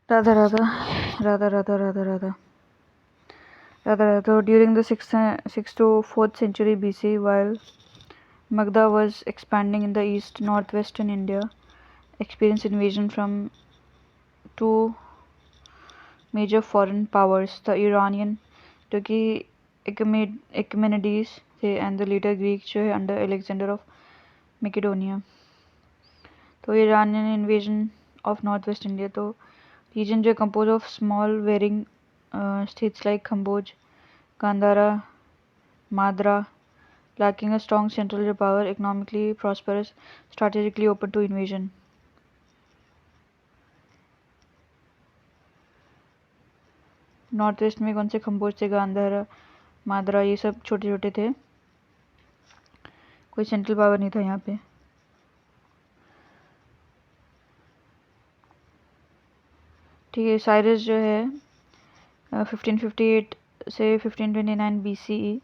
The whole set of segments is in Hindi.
Radha Radha, Radha Radha, Radha Radha. Radha Radha. During the 6th to 4th century BC, while Magadha was expanding in the east northwestern India, experienced invasion from two major foreign powers, the Iranian जो कि Achaemenides थे and the later Greeks जो है under Alexander of Macedonia. तो Iranian invasion of northwest India, तो region जो है composed of small varying states like Kamboj, Gandhara, Madra, lacking a strong central power, economically prosperous, strategically open to invasion. North west में कौन से खम्बोज थे? गांधार, माद्रा, ये सब छोटे छोटे थे, कोई सेंट्रल पावर नहीं था यहाँ पे. ठीक है. साइरस जो है 1558 से 1529 BCE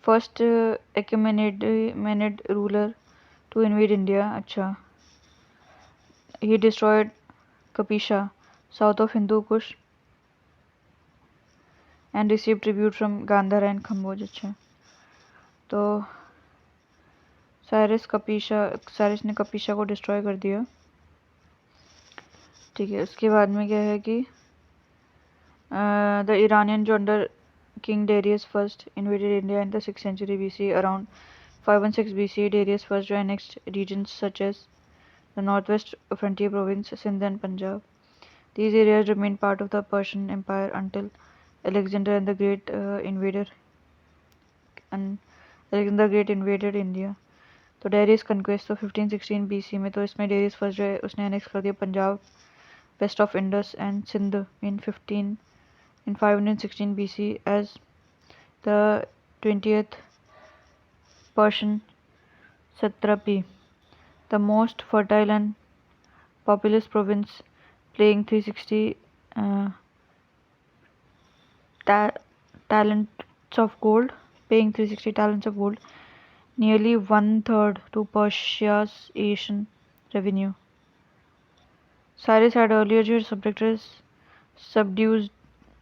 first Achaemenid ruler to invade India. अच्छा. He destroyed Kapisa south of Hindu Kush and receive tribute from Gandhara and Kamboja. अच्छा. तो साइरस ने कपिशा को डिस्ट्रॉय कर दिया. ठीक है. उसके बाद में क्या है कि द इरानियन जो under King Darius I invaded India in the 6th century BC. Around 516 BC, Darius I annexed regions such as the northwest frontier province, Sindh and Punjab. These areas remained part of the Persian Empire until Alexander and the Great invaded India. तो डेरियस कन्क्वेस्ट तो 1516 BC में, तो इसमें डेरियस फर्स्ट जो है उसने एनेक्स कर दिया Punjab, west of Indus and Sindh in 516 BC as the 20th Persian satrapy, the most fertile and populous province, paying 360 talents of gold, nearly 1/3 to Persia's Asian revenue. Cyrus had earlier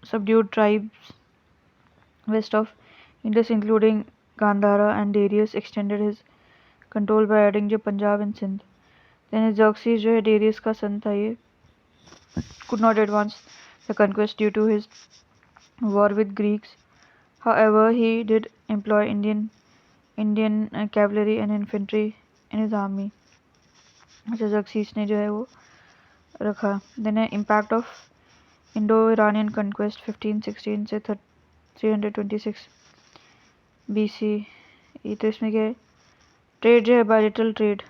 subdued tribes west of Indus including Gandhara, and Darius extended his control by adding जो Punjab and Sindh. Then Xerxes जो है Darius का son था, ये could not advance the conquest due to his war with Greeks. However, he did employ Indian cavalry and infantry in his army. अच्छा, Xerxes ने जो है वो रखा. Then impact of Indo-Iranian conquest 1516 से 326 BC. ये तो इसमें क्या है? ट्रेड जो है बायलेटरल ट्रेड.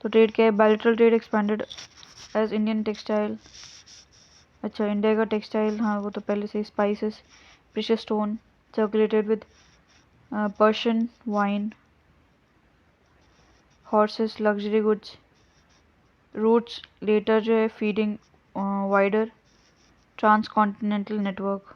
तो ट्रेड क्या है? Bilateral trade expanded as Indian textile. अच्छा, इंडिया का टेक्सटाइल, हाँ वो तो पहले से. Spices, precious stone circulated with Persian wine, horses, luxury goods, routes later जो है feeding wider transcontinental network.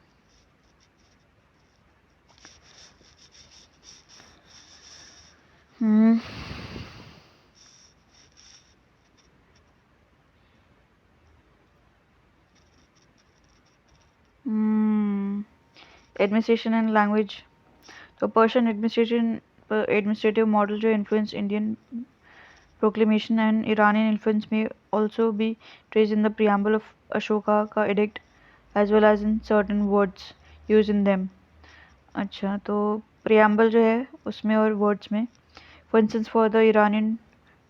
Administration and language. तो पर्शियन administrative model जो influenced Indian proclamation and Iranian influence may also be traced in the preamble of Ashoka का edict as well as in certain words used in them. अच्छा, तो preamble जो है उसमें और words में, for instance for the Iranian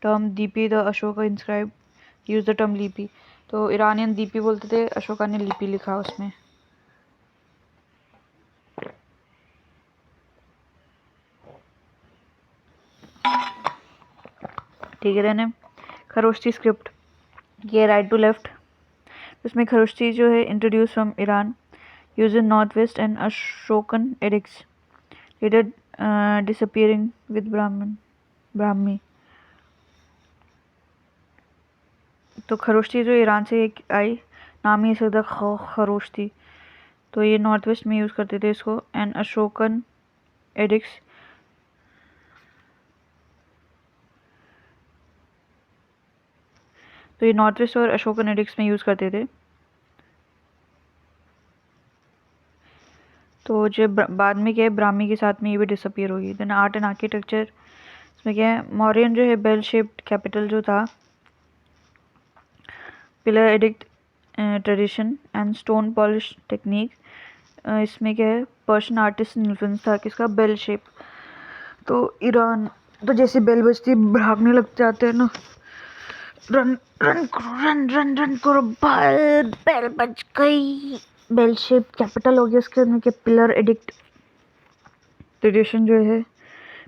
term Deepi the Ashoka inscribed use the term लिपि. तो Iranian दीपी बोलते थे, अशोका ने लिपि लिखा उसमें. ठीक है. देन खरोष्टी स्क्रिप्ट, ये राइट टू लेफ्ट. उसमें खरोष्टी जो है introduce from Iran, use in north west and Ashokan edicts, later disappearing with Brahmi. तो खरोष्टी जो ईरान से एक आई, नाम ही सकता खरोष्टी. तो ये नॉर्थ वेस्ट में यूज़ करते थे इसको. एंड अशोकन एडिक्स, तो ये नॉर्थ वेस्ट और अशोकन एडिक्स में यूज़ करते थे. तो जो बाद में क्या है, ब्राह्मी के साथ में ये भी डिसअपियर होगी। देन आर्ट एंड आर्किटेक्चर, इसमें क्या है, मौर्यन जो है बेल शेप्ड कैपिटल जो था, pillar addict tradition and stone polish technique. इसमें क्या है, पर्शियन आर्टिस्ट इन्फ्लुएंस था किसका, बेल शेप। तो ईरान, तो जैसे बेल बजती भागने लग जाते हैं ना, रन रन करो, रन रन रन करो भाई, बेल बज गई। बेल शेप कैपिटल हो गया। उसके अंदर क्या, पिलर एडिक्ट ट्रेडिशन जो है,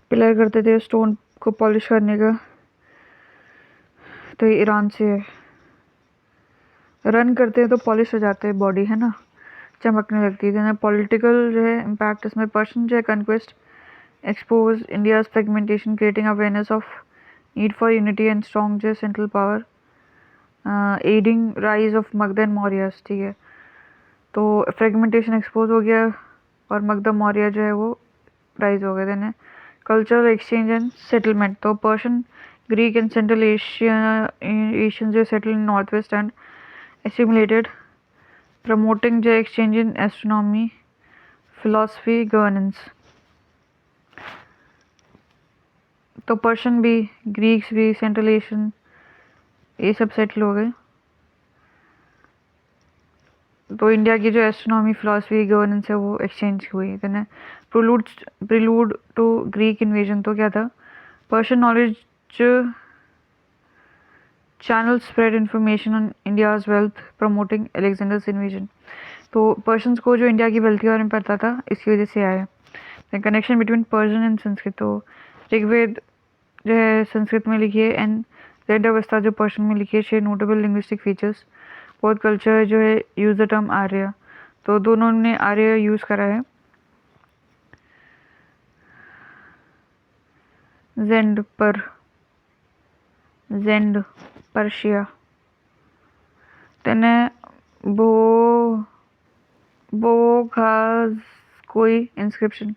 पिलर करते थे स्टोन को पॉलिश करने का, तो ये ईरान से है। रन करते हैं तो पॉलिश हो जाते हैं बॉडी, है ना, चमकने लगती है। पॉलिटिकल जो है इम्पैक्ट, इसमें पर्शियन जो है conquest expose India's fragmentation, creating awareness of need for unity and strong जो central power, aiding rise of Magadha and Mauryas. ठीक है, तो फ्रेगमेंटेशन एक्सपोज हो गया और मगध मौर्य जो है वो राइज हो गए। Then cultural exchange and settlement, तो Persian, Greek and Central Asian जो settle in north west and assimilated, promoting जो exchange in astronomy, philosophy, governance. तो पर्शियन भी, ग्रीक्स भी, सेंट्रल एशियन, ये सब सेटल हो गए। तो इंडिया की जो एस्ट्रोनॉमी, फिलॉसफी, गवर्नेंस है वो एक्सचेंज हुई। Then prelude to Greek invasion, तो क्या था, Persian knowledge channel spread information on India's wealth, promoting Alexander's invasion. तो पर्शियंस को जो इंडिया की वेल्थ के बारे में पता था, इसकी वजह से आया। Connection between Persian and Sanskrit, तो ऋग्वेद जो है संस्कृत में लिखी है एंड ज़ेड अवस्था जो पर्शियन में लिखी है। Share notable linguistic features, both culture जो है यूज द टर्म आर्य, तो दोनों ने आर्य यूज करा है। Gen Persia. तेने बो घास कोई इंस्क्रिप्शन,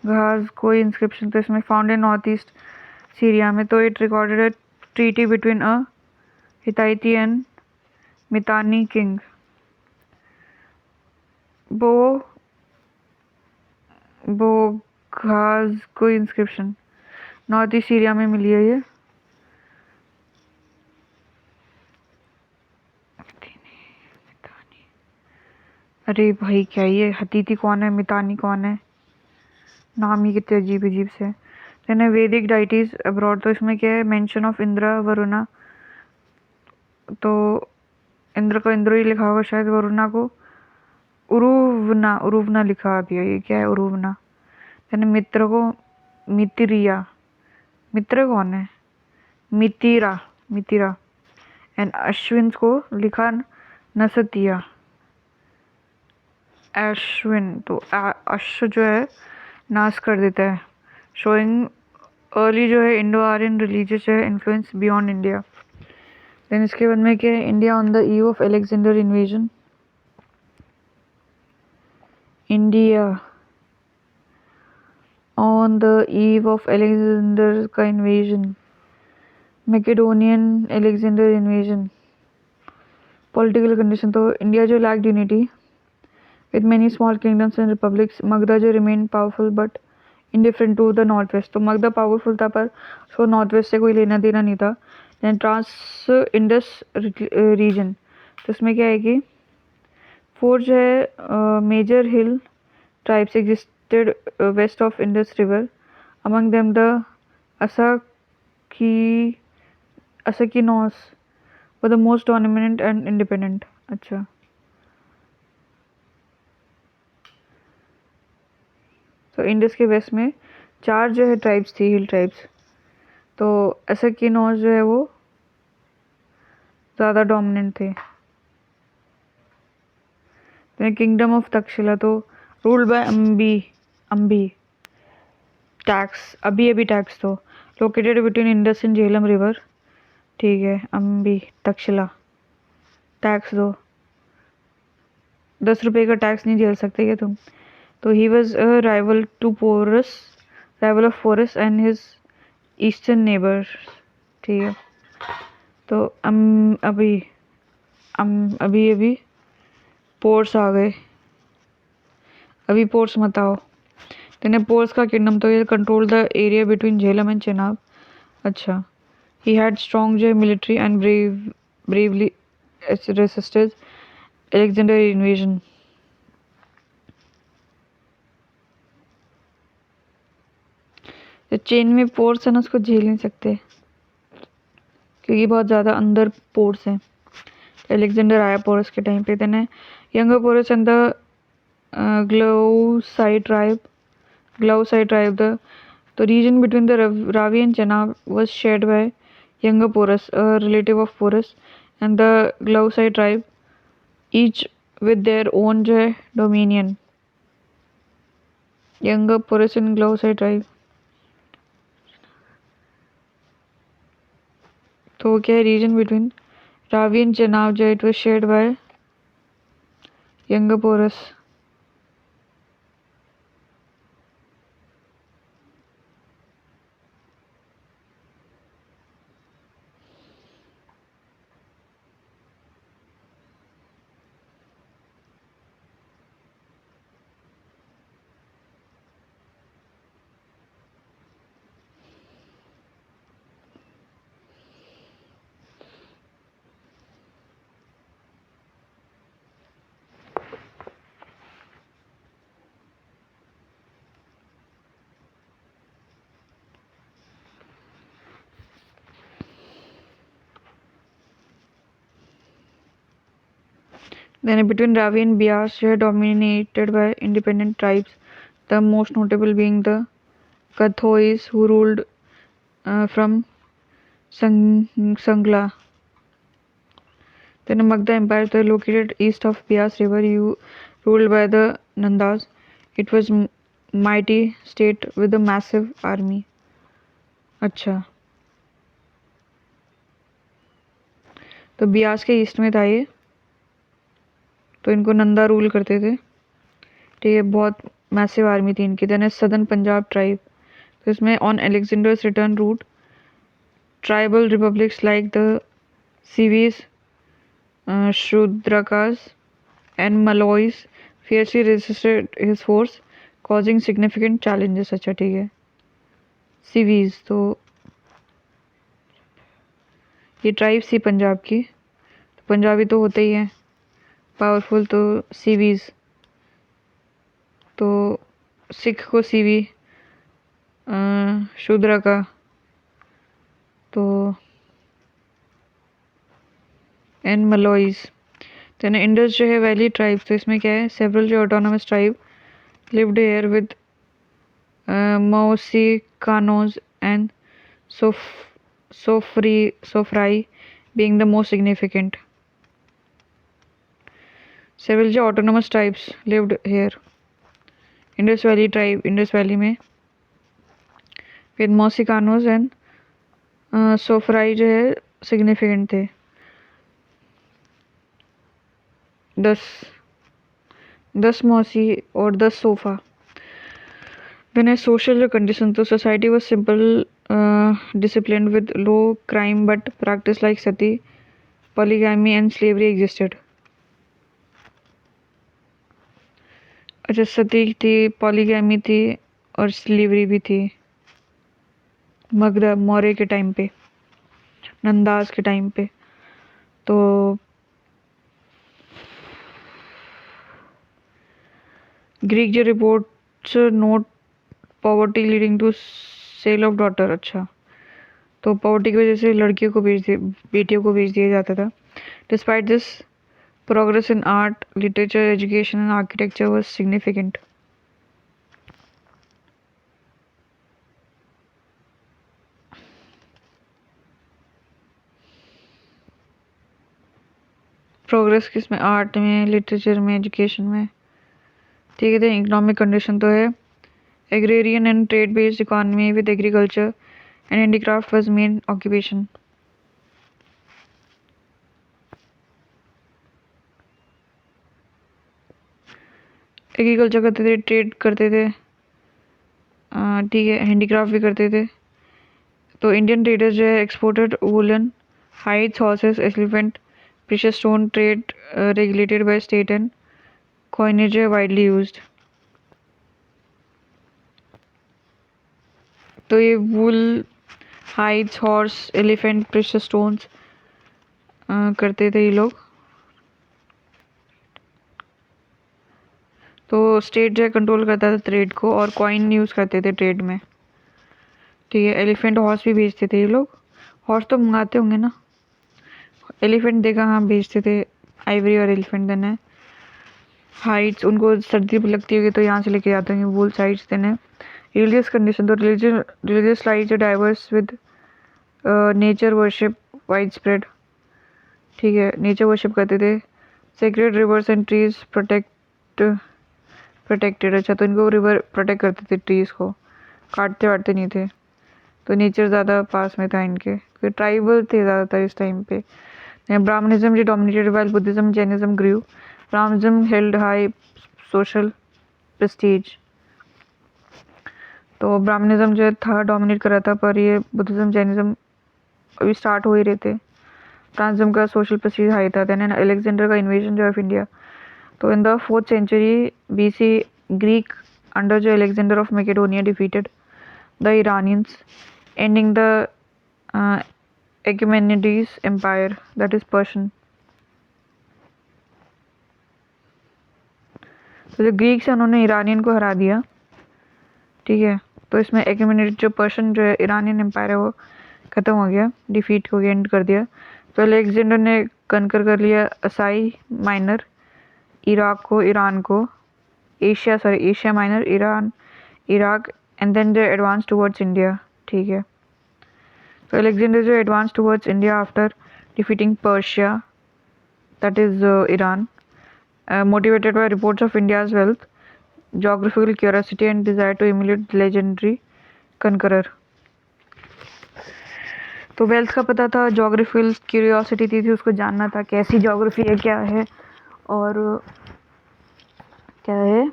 घास कोई इंस्क्रिप्शन, तो इसमें found in north east Syria में। तो it recorded a treaty between a Hittite and Mitanni king. घास कोई इंस्क्रिप्शन नॉर्थ ईस्ट सीरिया में मिली है ये। अरे भाई क्या ये, हतीती कौन है, मितानी कौन है, नाम ही कितने अजीब अजीब से। देन वैदिक डाइटीज अब्रॉड, तो इसमें क्या है, मेंशन ऑफ इंद्र वरुणा, तो इंद्र को इंद्र ही लिखा होगा शायद, वरुणा को उरुवना लिखा दिया, ये क्या है उरुवना। देन मित्र को मितिरिया, मित्र कौन है, मितिरा। एंड अश्विन को लिखा नसतिया, अश्विन, तो अश्व जो है नाश कर देता है, शोइंग अर्ली जो है इंडो आर्यन रिलीजियस जो है इन्फ्लुएंस बियॉन्ड इंडिया। देन इसके बाद में क्या है, India on the eve of Alexander invasion, India on the eve of Alexander का invasion, Macedonian Alexander invasion. Political condition, तो इंडिया जो lacked unity with many small kingdoms and republics, Magda जो remained powerful but indifferent to the northwest, तो मगधा पावरफुल था पर उसको नॉर्थ वेस्ट से कोई लेना देना नहीं था। देन ट्रांस इंडस रीजन, तो इसमें क्या है कि 4 जो है major hill tribes existed west of Indus river, among them the Assakenoi were the most dominant and independent. अच्छा, तो इंडस के वेस्ट में 4 जो है ट्राइब्स थी, हिल ट्राइब्स, तो असकीनोस जो है वो ज़्यादा डोमिनेंट थे। किंगडम ऑफ तक्षशिला, तो रूल्ड बाय अम्बी टैक्स, अभी टैक्स, तो located between Indus and Jhelum river. ठीक है, अम्बी तक्षशिला, टैक्स दो, 10 रुपये का टैक्स नहीं झेल सकते क्या तुम। तो he was a rival of Porus and his eastern neighbour. ठीक है, तो अभी पोर्स आ गए अभी पोर्ट्स मत आओ। देन पोर्ट्स का किंगडम तो ये control the area between Jhelum and Chenab. अच्छा, ही हैड स्ट्रॉन्ग जो military and bravely resisted Alexander invasion। जो चेन में पोर्ट्स है ना उसको झेल नहीं सकते क्योंकि बहुत ज़्यादा अंदर पोर्ट्स हैं। अलेक्जेंडर आया पोरस के टाइम पे। देन है younger Porus and the Glausae tribe. Glausae tribe the region between the Ravi and Chenab was shared by younger Porus, a relative of Porus, and the Glausite tribe, each with their own जो है dominion। younger Porus and Glausite tribe, तो क्या है region between Ravi and Chenab जो it was shared by younger Porus। Then between Ravi and Bias were dominated by independent tribes, the most notable being the Kathois who ruled from Sangla. Then the Magda Empire was located east of Bias River, ruled by the Nandas. It was mighty state with a massive army। अच्छा, तो बियास के ईस्ट में था ये, तो इनको नंदा रूल करते थे। ठीक है, बहुत मैसिव आर्मी थी इनकी। देन सदर्न पंजाब ट्राइब, तो इसमें on Alexander's return route tribal republics like the सीवीज, Shudrakas and Malloi fiercely resisted his force, causing significant challenges। अच्छा ठीक है, सीवीज तो ये ट्राइब्स थी पंजाब की, तो पंजाबी तो होते ही हैं पावरफुल। तो सीवीज, तो सिख को सीवी, शूद्र का तो एंड मलॉइज। देन इंडस जो है वैली ट्राइब्स, तो इसमें क्या है सेवरल जो autonomous tribe lived here with Musicanos and Sophytes being the most significant। several जो autonomous tribes lived here। Indus valley tribe Indus valley में विद मौसिकानोज एंड सोफ्राई जो है सिग्निफिकेंट थे। 10 मौसी और 10 सोफा। देन है सोशल कंडीशन, तो society was simple discipline with low crime but practice like Sati, polygamy and slavery existed. अच्छा, सती थी, पॉलीगैमी थी और स्लेवरी भी थी मगध मौर्य के टाइम पे, नंदास के टाइम पे। तो ग्रीक जो reports note poverty leading to sale of daughter. अच्छा, तो पॉवर्टी की वजह से लड़कियों को बेटियों को बेच दिया जाता था। Despite this progress in art literature education and architecture was significant. Progress किस में, आर्ट में, लिटरेचर में, एजुकेशन में। ठीक है, तो इकोनॉमिक कंडीशन तो है agrarian and trade based economy with agriculture and handicraft was main occupation. Agriculture करते थे, ट्रेड करते थे, ठीक है, हैंडीक्राफ्ट भी करते थे। तो इंडियन ट्रेडर्स जो है exported woollen, hides, horses, elephant, precious stone. Trade regulated by state and coinage widely used. तो ये wool, hides, horse, elephant, precious stones करते थे ये लोग। तो स्टेट जो है कंट्रोल करता था ट्रेड को, और कॉइन यूज़ करते थे ट्रेड में। ठीक है, एलिफेंट हॉर्स भी बेचते थे ये लोग। हॉर्स तो मंगाते होंगे ना। एलिफेंट देखा, हाँ बेचते थे, आइवरी और एलिफेंट देना। हाइट्स, उनको सर्दी लगती होगी तो यहाँ से लेके जाते होंगे। वुल साइड्स देना। रिलीजियस कंडीशन, तो religious life diverse with nature worship wide spread. ठीक है, नेचर वर्शिप करते थे। Sacred reverse and trees protected. अच्छा, तो इनको रिवर प्रोटेक्ट करते थे, ट्रीज को काटते वाटते नहीं थे। तो नेचर ज़्यादा पास में था इनके, क्योंकि ट्राइबल थे ज़्यादातर इस टाइम पे। ब्राह्मणिज्म जो dominated while Buddhism Jainism grew. Brahmanism held high social prestige. तो ब्राह्मणिज्म जो था डोमिनेट कर रहा था, पर ये बुद्धिज्म जैनिज्म अभी स्टार्ट हो ही रहे थे। ब्राह्मणिज्म का सोशल प्रेस्टीज हाई था। देन अलेक्जेंडर का इन्वेजन जो ऑफ इंडिया। तो in the 4th century BC, Greek under जो Alexander of Macedonia defeated the Iranians, ending the Achaemenides Empire, that is Persian. तो जो ग्रीक से उन्होंने ईरानियन को हरा दिया। ठीक है, तो इसमें एक्यूमेनिड जो पर्शियन जो है ईरानियन एम्पायर है वो ख़त्म हो गया, डिफीट हो गया, एंड कर दिया। तो अलेक्जेंडर ने कनकर कर लिया असाई माइनर, इराक को, ईरान को, Asia minor, Iran, Iraq, and then they advance towards India. ठीक है, तो Alexander advanced towards India after defeating Persia, that is Iran, motivated by reports of India's wealth, geographical curiosity, and desire to emulate the legendary conqueror. तो वेल्थ का पता था, जोग्राफिकल क्यूरियोसिटी थी उसको जानना था कैसी जोग्राफी है, क्या है और क्या है,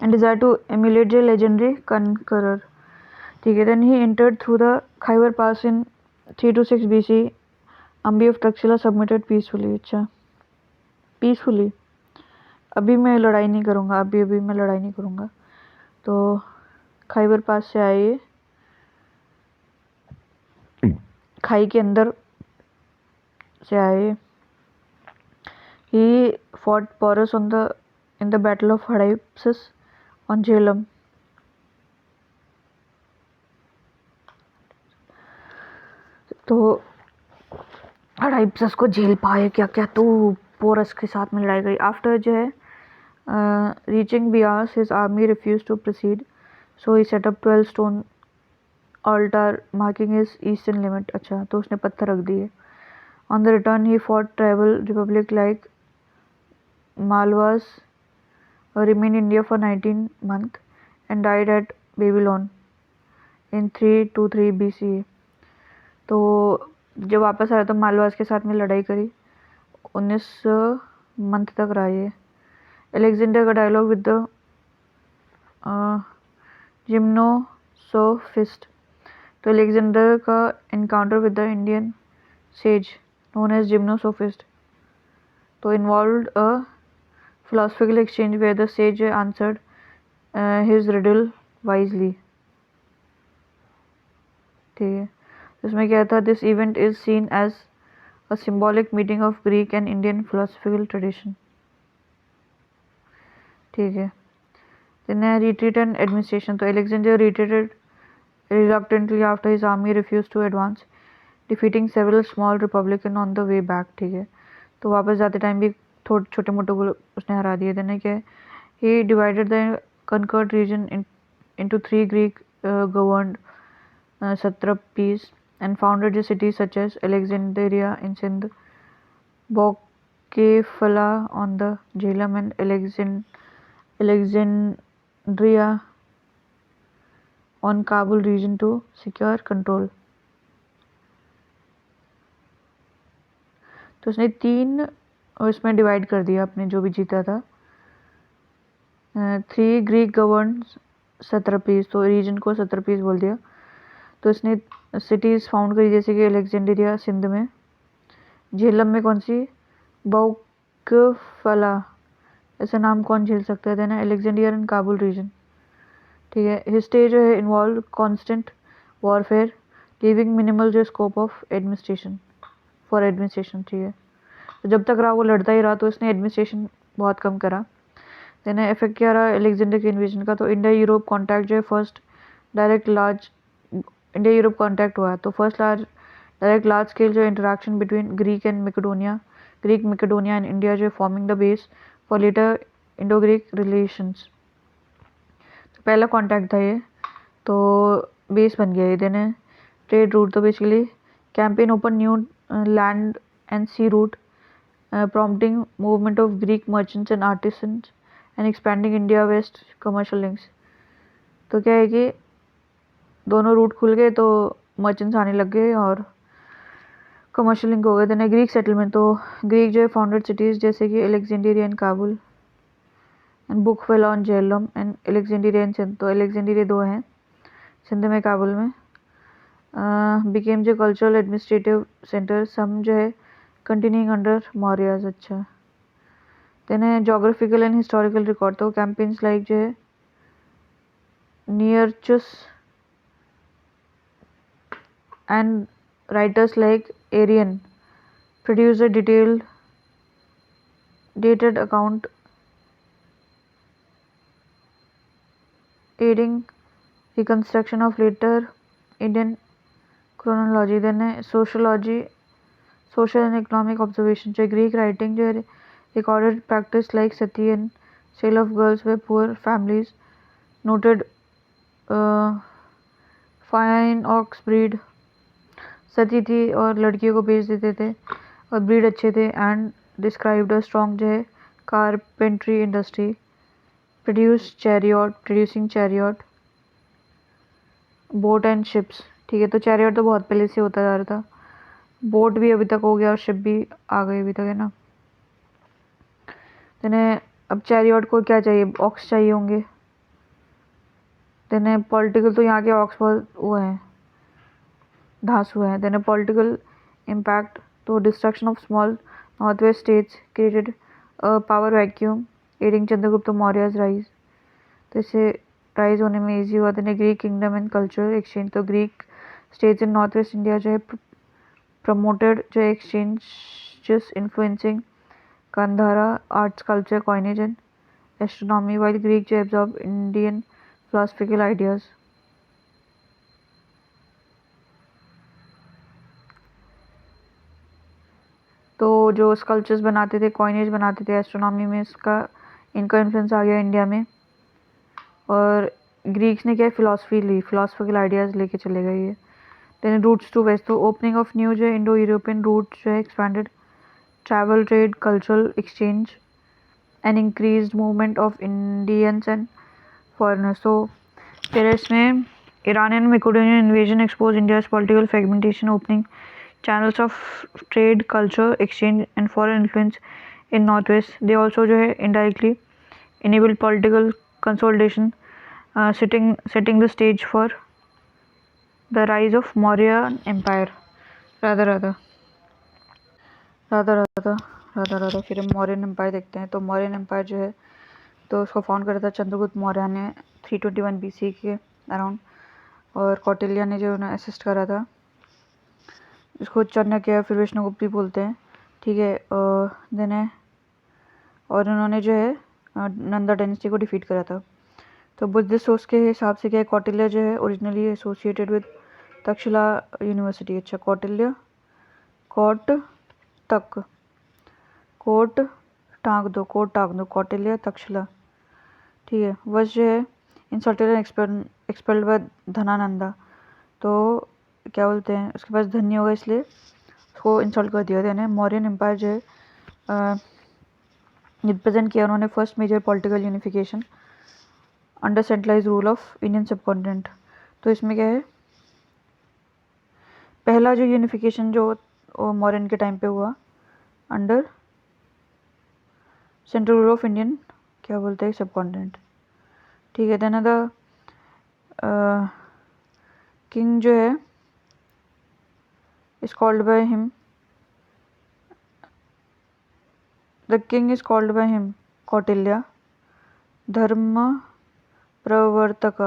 and desire to emulate the legendary conqueror. ठीक है, then he entered through the Khyber pass in 326 BC। Ambhi of Takshashila submitted peacefully. अच्छा, पीसफुली, अभी मैं लड़ाई नहीं करूँगा, अभी मैं लड़ाई नहीं करूँगा। तो खाइबर पास से आए, खाई के अंदर से आए। He fought Porus in the battle of Hydaspes on Jhelum. तो हड़ाइप्सस को झेल पाए क्या क्या, तो पोरस के साथ में लड़ाई करी। आफ्टर जो है reaching Beas, his army refuse to proceed, so he set up 12 stone altar marking his eastern limit. अच्छा, तो उसने पत्थर रख दिए। On the return he fought tribal republic like Malavas, remained India for 19 months and died at Babylon in 323 BCE। तो जब वापस आया तो मालवास के साथ में लड़ाई करी, 19 मंथ तक रहा ये। अलेक्जेंडर का डायलॉग विद द जिम्नोसोफिस्ट। तो अलेक्जेंडर का encounter with the Indian sage known as gymnosophist, तो involved a philosophical exchange where the sage answered his riddle wisely। ठीक है, इसमें क्या था, this event is seen as a symbolic meeting of Greek and Indian philosophical tradition। ठीक है, then retreat and administration। तो Alexander retreated reluctantly after his army refused to advance, defeating several small republican on the way back। ठीक है, तो वापस जाते टाइम भी थोड़े छोटे मोटे को उसने हरा दिए। देने क्या, he divided the conquered region into 3 Greek governed satrapies and founded the cities such as Alexandria in Sindh, Bocephala on the Jhelum, and Alexandria on Kabul region to secure control। तो उसने 3 उसमें डिवाइड कर दिया अपने जो भी जीता था। 3 ग्रीक गवर्न सत्रपीस, तो रीजन को सत्रपीस बोल दिया। तो इसने सिटीज़ फाउंड करी जैसे कि अलेक्जेंड्रिया सिंध में, झेलम में कौन सी, बौकफला, ऐसा नाम कौन झेल सकता है, देना अलेक्जेंड्रिया एंड काबुल रीजन। ठीक है। हिस्ट्री जो है involve constant warfare, leaving minimal जो scope of administration for administration. ठीक है, तो जब तक रहा वो लड़ता ही रहा, तो इसने एडमिनिस्ट्रेशन बहुत कम करा। देन इफेक्ट क्या रहा अलेक्जेंडर के इन्वेजन का, तो इंडिया यूरोप कॉन्टैक्ट जो है first direct large India Europe contact हुआ है, तो फर्स्ट डायरेक्ट लार्ज स्केल जो interaction between Greek Macedonia and India जो forming the base for later Indo Greek relations. तो पहला कॉन्टैक्ट था ये, तो बेस बन गया ये। देन ट्रेड रूट, तो basically campaign open new land and sea route, prompting movement of Greek merchants and artisans and expanding India West commercial links। तो क्या है कि दोनों रूट खुल गए तो मर्चेंट्स आने लग गए और कमर्शियल लिंक हो गए। देन ग्रीक सेटलमेंट, तो ग्रीक जो है फाउंडेड सिटीज़ जैसे कि Alexandria and Kabul and Bucephala on Jhelum and Alexandria and Sindh, तो अलेक्जेंड्रिया दो हैं, सिंध में काबुल में। बिकेम जो कल्चरल एडमिनिस्ट्रेटिव सेंटर, सम जो है कंटिन्यूइंग अंडर मौर्याज। अच्छा, देन है जोग्राफिकल एंड हिस्टोरिकल रिकॉर्ड, तो कैंपेन्स लाइक जो है Nearchus and writers like Arrian produce a detailed dated account aiding reconstruction of later Indian chronology। Then है सोशल एंड इकोनॉमिक ऑब्जर्वेशन, जो ग्रीक राइटिंग जो है recorded practice like sati and sale of girls by poor families noted fine ox breed, sati थी और लड़कियों को बेच देते थे और ब्रीड अच्छे थे। एंड डिस्क्राइब्ड अ स्ट्रॉन्ग जो है carpentry industry, producing chariot boat and ships. ठीक है, तो चैरियट तो बहुत पहले से होता जा रहा था, बोट भी अभी तक हो गया और शिप भी आ गई अभी तक, है ना। देने अब चैरियट को क्या चाहिए, ऑक्स चाहिए होंगे। देने पॉलिटिकल, तो यहाँ के ऑक्स बहुत वो हैं, धांसू हैं। देने पॉलिटिकल इम्पैक्ट, तो destruction of small north west states created power vacuum aiding Chandragupta Maurya's rise, तो इससे राइज होने में ईजी हुआ। Then Greek kingdom and culture exchange, तो Greek states in north west India जो है प्रमोटेड जो exchanges influencing Gandhara arts, culture, coinage and astronomy, while Greek जो absorbed Indian philosophical ideas। तो जो स्कल्पचर्स बनाते थे, कॉइनेज बनाते थे, एस्ट्रोनॉमी में इसका इनका इन्फ्लुएंस आ गया इंडिया में। और ग्रीक्स ने क्या फिलॉसफी ली, फिलोसफिकल आइडियाज़ लेके चले गए ये। देन रूट्स टू वेस्ट, तो ओपनिंग ऑफ न्यू जो इंडो यूरोपियन रूट जो है expanded travel trade, cultural exchange and increased movement of Indians and foreigners। तो फिर इसमें Iranian Macedonian invasion exposed India's political fragmentation, opening channels of trade, culture exchange and foreign influence in northwest। they also जो है indirectly enabled political consolidation, setting the stage for the rise of Maurya empire। Radha Radha Radha Radha Radha Radha. फिर हम मौर्यन एम्पायर देखते हैं। तो मौर्यन एम्पायर जो है, तो उसको फाउंड करा था चंद्रगुप्त मौर्य ने 321 BC के अराउंड, और कौटिल्य ने जो उन्हें असिस्ट करा था। इसको चाणक्य फिर विष्णुगुप्त भी बोलते हैं। ठीक है, देन है और उन्होंने जो है नंदा डायनेस्टी को डिफीट करा था। तो बुद्धिस्ट सोर्स के हिसाब से क्या है, कौटिल्य जो है originally associated with Takshashila university. अच्छा, कौटिल्य कोट तक कोट टाँग दो कौटिल्य तक्षशिला। ठीक है, वश जो है इंसल्टेड एंड एक्सपेल्ड बाय धनानंदा, तो क्या बोलते हैं, उसके पास धन नहीं होगा इसलिए उसको इंसल्ट कर दिया। यानी मौर्यन एम्पायर जो है रिप्रेजेंट किया उन्होंने first major political unification under centralize rule of Indian subcontinent. तो इसमें क्या है, पहला जो यूनिफिकेशन जो मौर्यन के टाइम पे हुआ under central rule of Indian क्या बोलते हैं सबकॉन्टिनेंट। ठीक है, देन द किंग जो है is called by him Kautilya धर्म प्रवर्तक।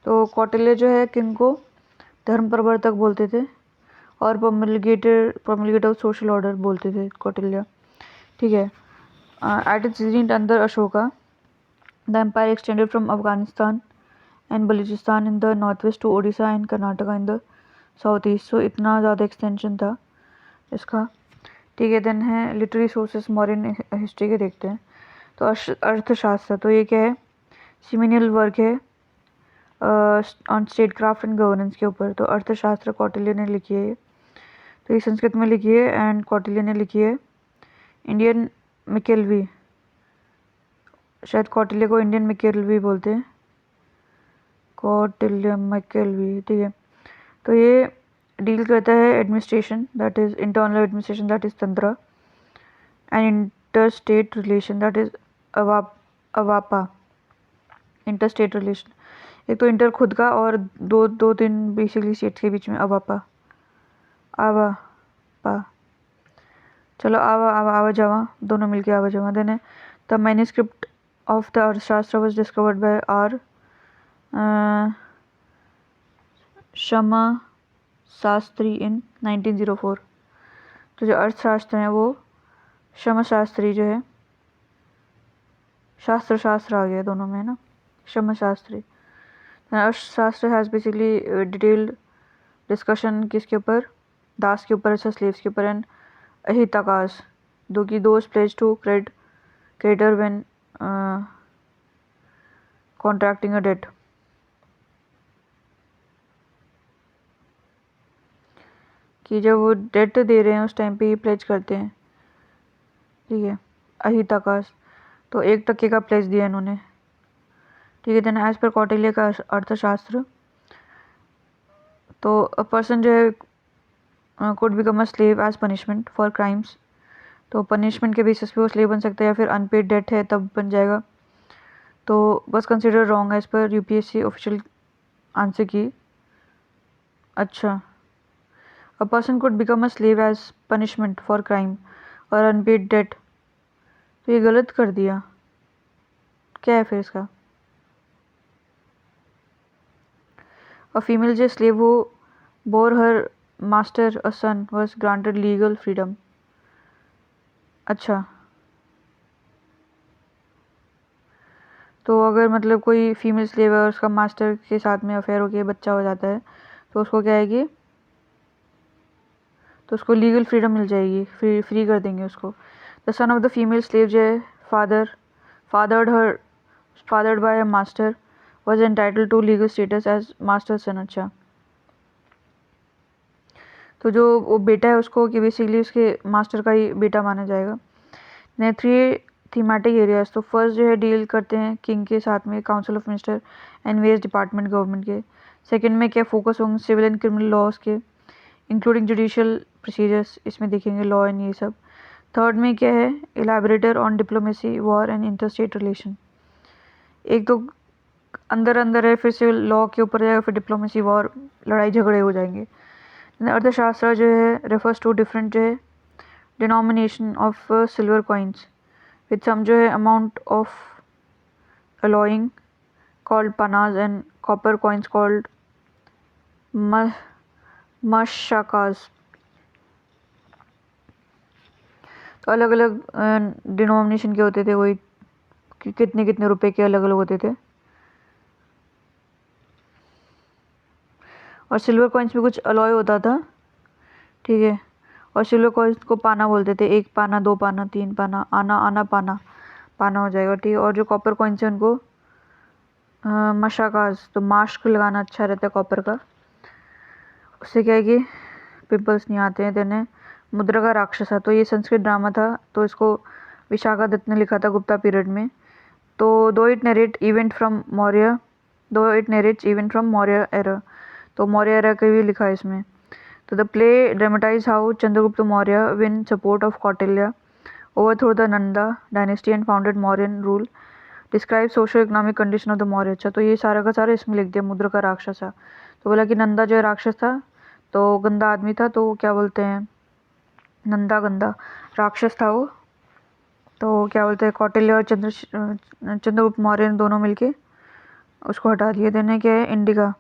तो कौटिल्य जो है किंग को धर्म प्रवर्तक बोलते थे और प्रोमलगेटर ऑफ सोशल ऑर्डर बोलते थे कौटिल्य, ठीक है। At its region under Ashoka the empire extended from Afghanistan and Balochistan in the north west to Odisha and Karnataka in the south east. So इतना ज़्यादा एक्सटेंशन था इसका, ठीक है। देन है लिटरेरी सोर्सेस मॉडर्न हिस्ट्री के देखते हैं। तो अर्थशास्त्र, तो ये क्या है, सिमिनियल वर्क है on state craft and governance के ऊपर। तो अर्थशास्त्र कौटिल्य ने लिखी है, तो ये संस्कृत में लिखी है एंड कौटिल्य ने लिखी है। इंडियन मैकेलवी, शायद कौटिल्य को इंडियन मैकेलवी बोलते हैं, कौटिल्य मैकेलवी, ठीक है। तो ये डील करता है administration that is internal administration that is तंत्र and inter state relation that is अवापा, इंटर स्टेट रिलेशन। एक तो इंटर खुद का और दो तीन बेसिकली स्टेट्स के बीच में अवापा, चलो आवा जावा दोनों मिलके आवा जावा। देन है द मैन्युस्क्रिप्ट ऑफ द अर्थशास्त्र वाज डिस्कवर्ड बाय आर शमा शास्त्री इन 1904। तो जो अर्थशास्त्र है वो शमा शास्त्री जो है, शास्त्र आ गया दोनों में, है ना, शमा शास्त्री। अर्थशास्त्र हैज़ बेसिकली डिटेल्ड डिस्कशन किसके ऊपर, दास के ऊपर, अच्छा स्लेव्स के ऊपर, एंड अहिताकाश दो की those pledge to creditor when contracting a debt. कि जब वो डेट दे रहे हैं उस टाइम पे ये प्लेज करते हैं, ठीक है, अहिताकाश। तो 1% का प्लेज दिया इन्होंने, ठीक है। देन एज पर कौटिल्य का अर्थशास्त्र, तो अ पर्सन जो है could become a slave as punishment for crimes. तो पनिशमेंट के बेसिस पे वो स्लेव बन सकता है या फिर अनपेड डेट है तब बन जाएगा। तो बस consider wrong as per UPSC official answer key. अच्छा, a person could become a slave as punishment for crime और अनपेड डेट, तो ये गलत कर दिया, क्या है फिर इसका। अ फीमेल जो slave who bore her master a son was granted legal freedom. अच्छा, तो अगर मतलब कोई फीमेल स्लेव है और उसका मास्टर के साथ में अफेयर हो के बच्चा हो जाता है तो उसको क्या आएगी, तो उसको लीगल फ्रीडम मिल जाएगी, फ्री कर देंगे उसको। The son of the female slave जो है fathered by a master was entitled to legal status as master son. अच्छा, तो जो वो बेटा है उसको कि बेसिकली उसके मास्टर का ही बेटा माना जाएगा। ने 3 थीमेटिक एरियाज, तो फर्स्ट जो है डील करते हैं किंग के साथ में, council of minister and various department government के। सेकंड में क्या फोकस होंगे सिविल एंड क्रिमिनल लॉज के इंक्लूडिंग जुडिशियल प्रोसीजर्स, इसमें देखेंगे लॉ एंड ये सब। थर्ड में क्या है, elaborator on diplomacy war and interstate relation. एक तो अंदर अंदर है, फिर से लॉ के ऊपर जाएगा, फिर डिप्लोमेसी वॉर, लड़ाई झगड़े हो जाएंगे। अर्थशास्त्र जो है रेफर्स टू डिफरेंट जो है denomination of silver coins with some जो है amount of alloying called panas and copper coins called mashakaz। तो अलग अलग डिनोमिनेशन के होते थे, वही कितने कितने रुपए के अलग अलग होते थे। और सिल्वर कॉइन्स में कुछ अलॉय होता था, ठीक है। और सिल्वर कॉइन्स को पाना बोलते थे, 1 पाना, 2 पाना, 3 पाना, आना आना पाना, पाना हो जाएगा, ठीक है। और जो कॉपर कॉइन्स है उनको मशाकाज, तो मास्क लगाना अच्छा रहता है कॉपर का, उससे क्या है कि पिंपल्स नहीं आते हैं। देने मुद्रा का राक्षसा, तो ये संस्कृत ड्रामा था, तो इसको विशाखा दत्त ने लिखा था गुप्ता पीरियड में। तो दो it narrates event from Maurya era, तो मौर्य एरा का भी लिखा है इसमें। तो the play dramatise how Chandragupta Maurya win support of Kautilya overthrow the Nanda dynasty and founded Mauryan rule, describe socio economic condition of the Maurya. अच्छा, तो ये सारा का सारा इसमें लिख दिया, मुद्रा का राक्षसा। तो बोला कि नंदा जो है राक्षस था, तो गंदा आदमी था, तो क्या बोलते हैं, नंदा गंदा राक्षस था वो। तो क्या बोलते हैं, कौटिल्य और चंद्रगुप्त मौर्य ने दोनों मिलके उसको हटा दिया। देने क्या है इंडिका।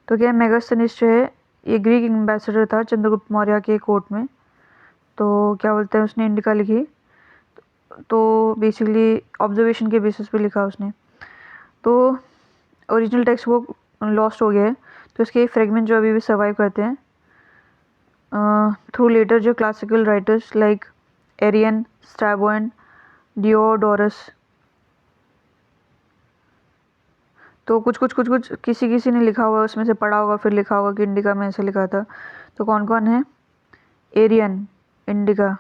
तो क्या है मेगास्थनीज जो है ये ग्रीक एम्बेसडर था चंद्रगुप्त मौर्य के कोर्ट में। तो क्या बोलते हैं उसने इंडिका लिखी। तो बेसिकली ऑब्जर्वेशन के बेसिस पे लिखा उसने। तो ओरिजिनल टेक्स्ट वो लॉस्ट हो गया है। तो इसके फ्रेगमेंट जो अभी भी सर्वाइव करते हैं थ्रू लेटर जो classical writers like Arrian, Strabo and Diodorus. तो कुछ किसी किसी ने लिखा हुआ उसमें से पढ़ा होगा, फिर लिखा होगा कि इंडिका में ऐसे लिखा था। तो कौन कौन है? एरियन, इंडिका,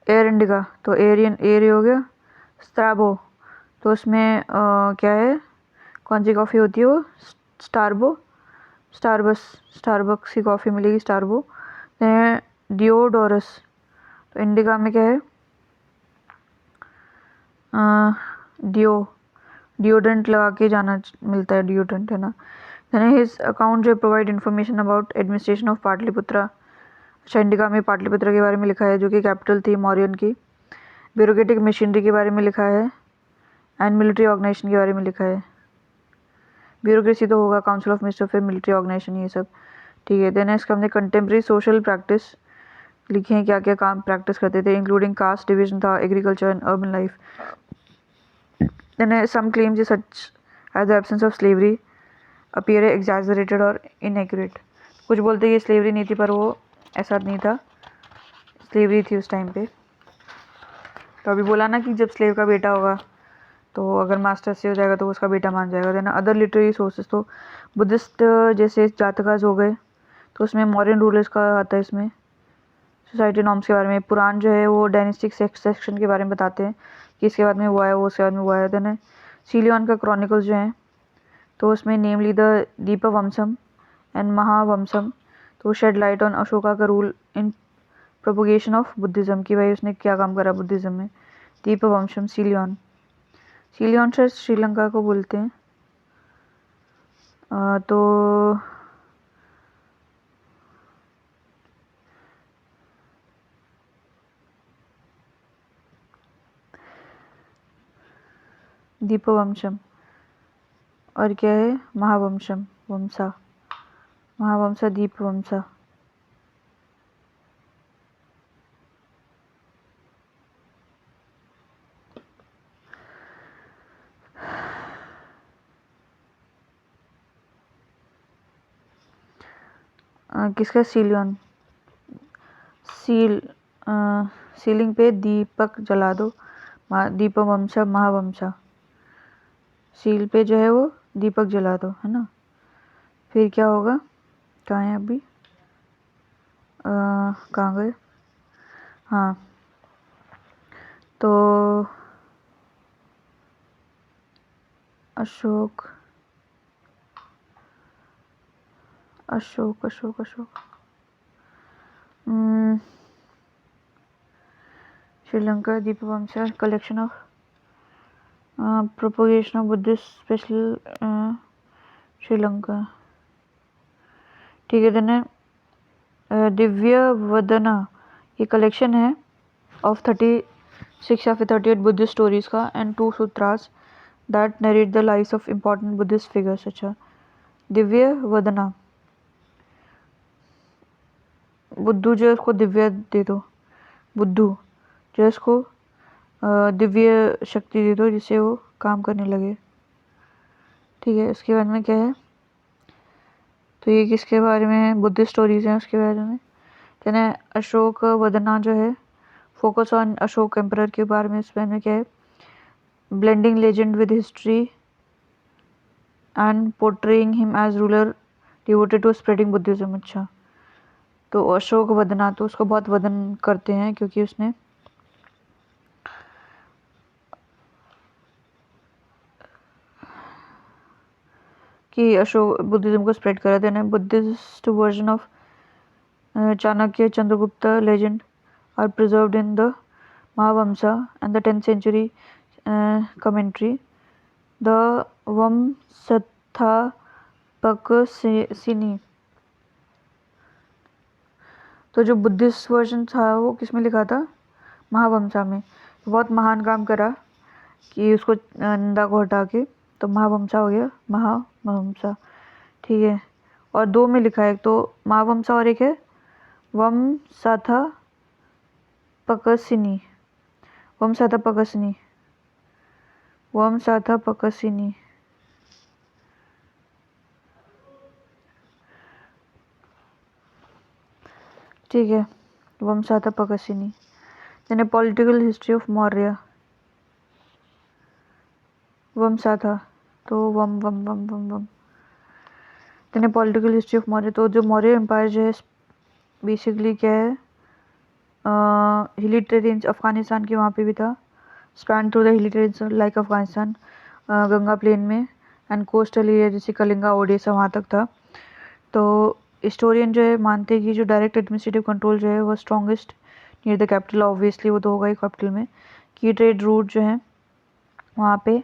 एयर इंडिका, तो एरियन एयर हो गया। स्ट्रैबो, तो उसमें क्या है, कौन सी कॉफ़ी होती है वो? स्टारबो, स्टारबस, स्टारबक्स की कॉफ़ी मिलेगी स्टारबो। डियोडोरस, तो इंडिका में क्या है? डियोड्रेंट लगा के जाना मिलता है, डियोड्रेंट है ना। देन हिज अकाउंट जो provide information about administration of Pataliputra. अच्छा, इंडिका में पाटलिपुत्रा के बारे में लिखा है जो कि कैपिटल थी मौर्यन की। ब्यूरोक्रेटिक मशीनरी के बारे में लिखा है एंड मिलिट्री ऑर्गेनाइजेशन के बारे में लिखा है। ब्यूरोक्रेसी तो होगा काउंसिल ऑफ मिनिस्टर, फिर मिलिट्री ऑर्गेनाइजेशन, ये सब ठीक है। देन इसका हमने कंटेम्प्रेरी सोशल प्रैक्टिस लिखे हैं, क्या क्या काम प्रैक्टिस करते थे, इंक्लूडिंग कास्ट डिवीजन था, agriculture and urban life. Then some claims such as the absence of slavery appear exaggerated और inaccurate। कुछ बोलते कि स्लेवरी नहीं थी पर वो ऐसा नहीं था, स्लेवरी थी उस टाइम पे। तो अभी बोला ना कि जब स्लेव का बेटा होगा तो अगर मास्टर से हो जाएगा तो उसका बेटा मान जाएगा। देन अदर लिटरेरी सोर्सेज, तो बुद्धिस्ट जैसे जातकाज हो गए, तो उसमें मॉडर्न रूलर्स का आता है इसमें, सोसाइटी नॉर्म्स के बारे में। पुराण जो है वो डायनेस्टिक सेक्शन के बारे में बताते हैं कि इसके बाद में वो आया, वो उसके बाद में वो आया। देन सीलियन का क्रॉनिकल्स जो हैं तो उसमें नेमली द दीपवंशम एंड महावंशम, तो शेड लाइट ऑन अशोका का rule in propagation of Buddhism, कि भाई उसने क्या काम करा बुद्धिज़्म में। दीपवंशम, सीलियन, सीलियन से श्रीलंका को बोलते हैं। तो दीपवंशम और क्या है महावंशम, वंशा, महावंशा, दीपवंशा। किसका? सीलियन। सीलिंग पे दीपक जला दो, दीपवंशा, महावंशा। सील पे जो है वो दीपक जला दो, है ना। फिर क्या होगा? कहाँ है अभी? कहाँ गए? हाँ, तो Ashoka, Ashoka, Ashoka, Ashoka, Sri Lanka, Dipavamsa, collection of propagation of Buddhist special Sri Lanka, ठीक है। देन दिव्य वदना, ये कलेक्शन है ऑफ 36 या फिर 38 बुद्धिस्ट स्टोरीज का and 2 sutras that narrate the lives of important Buddhist figures. अच्छा, दिव्य वदना, बुद्धू जो है उसको दिव्य दे दो, बुद्धू जो है उसको दिव्य शक्ति दे दो जिससे वो काम करने लगे, ठीक है। उसके बाद में क्या है? तो ये किसके बारे में है? बुद्धिस्ट स्टोरीज हैं उसके बारे में। कहना अशोक वदना जो है फोकस ऑन अशोक एम्परर के बारे में। इसमें क्या है? Blending legend with history and portraying him as ruler devoted to spreading Buddhism. अच्छा, तो अशोक वदना, तो उसको बहुत वदन करते हैं क्योंकि उसने कि अशोक बुद्धिज्म को स्प्रेड करा। देना Buddhist version of Chanakya Chandragupta legend are preserved in the Mahavamsa and the 10th century commentary। The Vamsatthappakasini, तो जो बुद्धिस्ट वर्जन था वो किस में लिखा था? महावंशा में। बहुत महान काम करा कि उसको निंदा को हटा के तो महावंशा हो गया, महावंशा, ठीक है। और 2 में लिखा है, तो महावंशा और एक है वमसाथा पकसिनी, वमसाथा पकसिनी, वमसाथा पकसिनी, ठीक है, Vamsatthappakasini. Then political history of Maurya, वमसाथा, तो वम वम वम वम वम। Then political history of Maurya, तो जो मौर्य एम्पायर जो है बेसिकली क्या है, हिली टेरेन्स अफगानिस्तान के वहाँ पे भी था, span through the hilly terrains like Afghanistan, Ganga plain में, एंड कोस्टल एरिया जैसे कलिंगा ओडिशा वहाँ तक था। तो हिस्टोरियन जो है मानते हैं कि जो डायरेक्ट एडमिनिस्ट्रेटिव कंट्रोल जो है वो strongest near the capital, obviously वो तो होगा ही कैपिटल में। की ट्रेड रूट जो है वहाँ पे,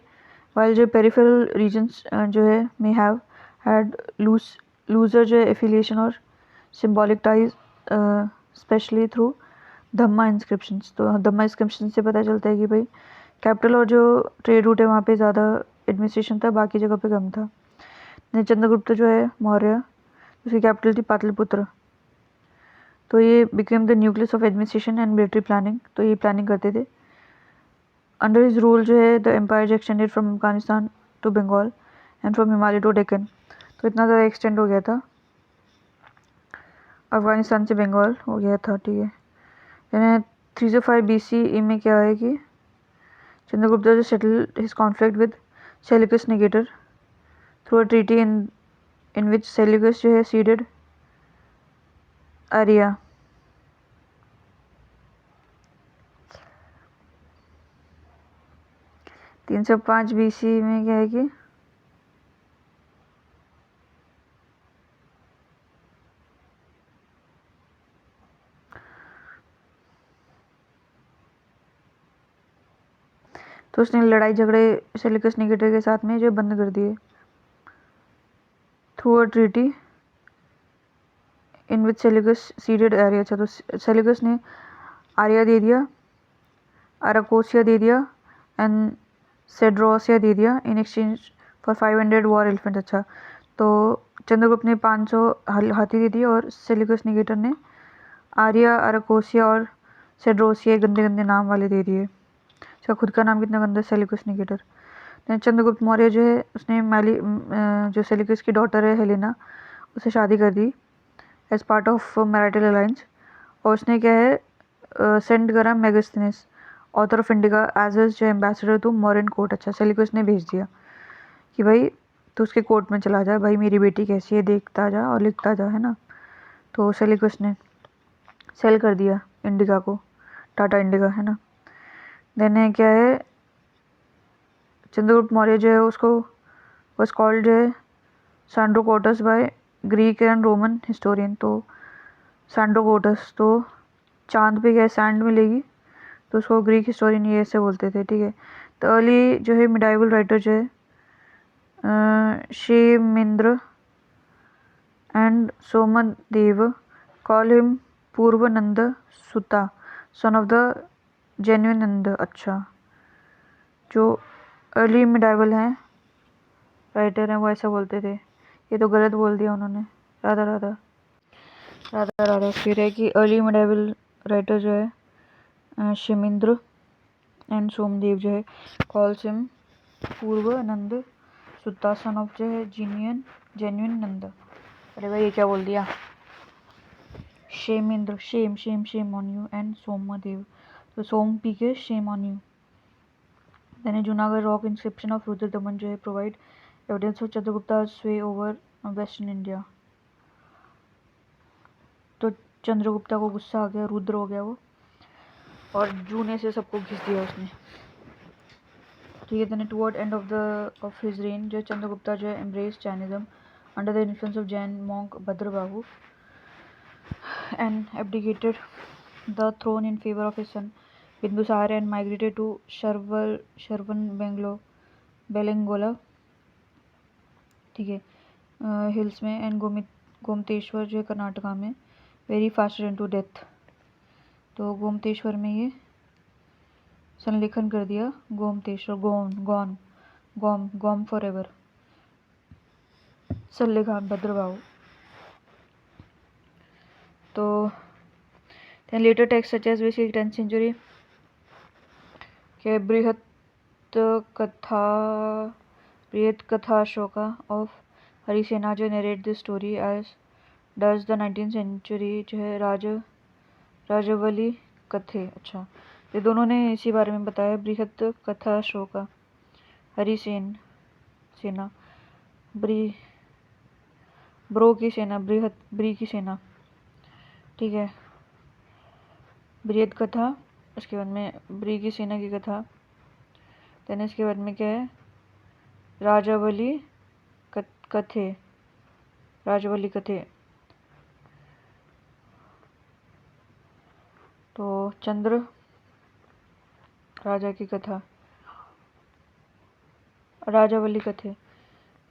वाइल जो पेरिफेरल रीजन्स जो है मे हैव हैड लूजर जो है एफिलिएशन और सिम्बॉलिक टाइज, स्पेशली थ्रू धम्मा इंस्क्रिप्शंस। तो धम्मा इंस्क्रिप्शन से पता चलता है कि भाई कैपिटल और जो ट्रेड रूट है वहाँ पे ज़्यादा एडमिनिस्ट्रेशन था, बाकी जगह पे कम था। चंद्रगुप्त जो है मौर्य, उसकी कैपिटल थी पाटलिपुत्र। तो ये became the nucleus of administration and military planning, तो ये प्लानिंग करते थे। अंडर हिज रूल जो है the empire extended from Afghanistan to Bengal and from Himalaya to Deccan. तो इतना ज़्यादा एक्सटेंड हो गया था, अफगानिस्तान से बंगाल हो गया था, ठीक है। यानी 305 BCE में क्या है कि चंद्रगुप्त जो settle his conflict with Seleucus Nicator through a treaty in which Seleucus जो है सीडेड आर्या। 305 BC में क्या है कि तो उसने लड़ाई झगड़े सेल्यूकस निकेटर के साथ में जो बंद कर दिए through a treaty in which Seleucus seeded Arya. अच्छा, तो सेल्यूकस ने आर्या दे दिया, अराकोसिया दे दिया एंड सेड्रोसिया दे दिया in exchange for 500 war elephant. अच्छा, तो चंद्रगुप्त ने 500 हाथी दे दिए और सेल्यूकस निकेटर ने आर्या, अराकोसिया और सेड्रोसिया गंदे गंदे नाम वाले दे दिए। अच्छा, खुद का नाम कितना गंदा, Seleucus Nicator. Then Chandragupta Maurya जो है उसने जो सेल्यूकस की डॉटर है हेलेना, उसे शादी कर दी as part of marital alliance. और उसने क्या है सेंड करा Megasthenes author of Indica as as जो एम्बेसडर टू मॉरियन कोर्ट। अच्छा, सेल्यूकस ने भेज दिया कि भाई तो उसके कोर्ट में चला जा, भाई मेरी बेटी कैसी है देखता जा और लिखता जा, है ना। तो सेल्यूकस ने सेल कर दिया इंडिका को, टाटा इंडिका, है ना। देन क्या है चंद्रगुप्त मौर्य जो है उसको वॉज कॉल्ड जो है Sandrocottus by Greek and Roman historian. तो सैंड्रोकोटस, तो चांद पे क्या है सैंड मिलेगी, तो उसको ग्रीक हिस्टोरियन ये ऐसे बोलते थे, ठीक है। तो अर्ली जो है मिडाइवल राइटर जो है शेमेंद्र एंड सोमदेव कॉल हिम पूर्वनंद सुता, सन ऑफ द जेन्युइन नंद। अच्छा, जो अर्ली मिडाइवल हैं राइटर हैं वो ऐसा बोलते थे, ये तो गलत बोल दिया उन्होंने। राधा राधा राधा राधा। फिर है कि अर्ली मिडाइवल राइटर जो है शेमेंद्र एंड सोमदेव जो है कॉल्स हिम पूर्वनंद सुता, सन ऑफ जो है जेन्युइन नंद। अरे भाई ये क्या बोल दिया, Kshemendra, shame on you, and Somadeva, तो सोम पी के shame on you. Then Junagadh rock inscription of Rudradaman जो है प्रोवाइड एविडेंस ऑफ चंद्रगुप्ता स्वे ओवर वेस्टर्न इंडिया। तो चंद्रगुप्ता को गुस्सा आ गया, रुद्र हो गया वो, और जूने से सबको घिस दिया उसने, ठीक है। Then toward end of his reign जो चंद्रगुप्ता जो है embrace Jainism under the influence of Jain monk Bhadrabahu and abdicated the throne in favor of his son Bindusar and migrated to Belengola, ठीक है, हिल्स में, एंड गोमतेश्वर जो है कर्नाटका में, very faster and to death. तो गोमतेश्वर में ये संलेखन कर दिया, गोमतेश्वर गॉन, गॉम, गॉम फॉर एवर। सल्लेखा, भद्रबाहु। तो then later texts such as we see 10th century के बृहत कथा अशोका ऑफ हरिसेना जो narrate this story as does the 19th century जो है राजवली कथे। अच्छा, ये दोनों ने इसी बारे में बताया। बृहत कथा अशोका, सेना, ब्रो की सेना, ब्री की सेना, ठीक है। बृहद कथा, उसके बाद में ब्री की सेना की कथा, देन इसके बाद में क्या है, राजावली कथे, राजवली कथे। तो चंद्र राजा की कथा, राजावली कथे।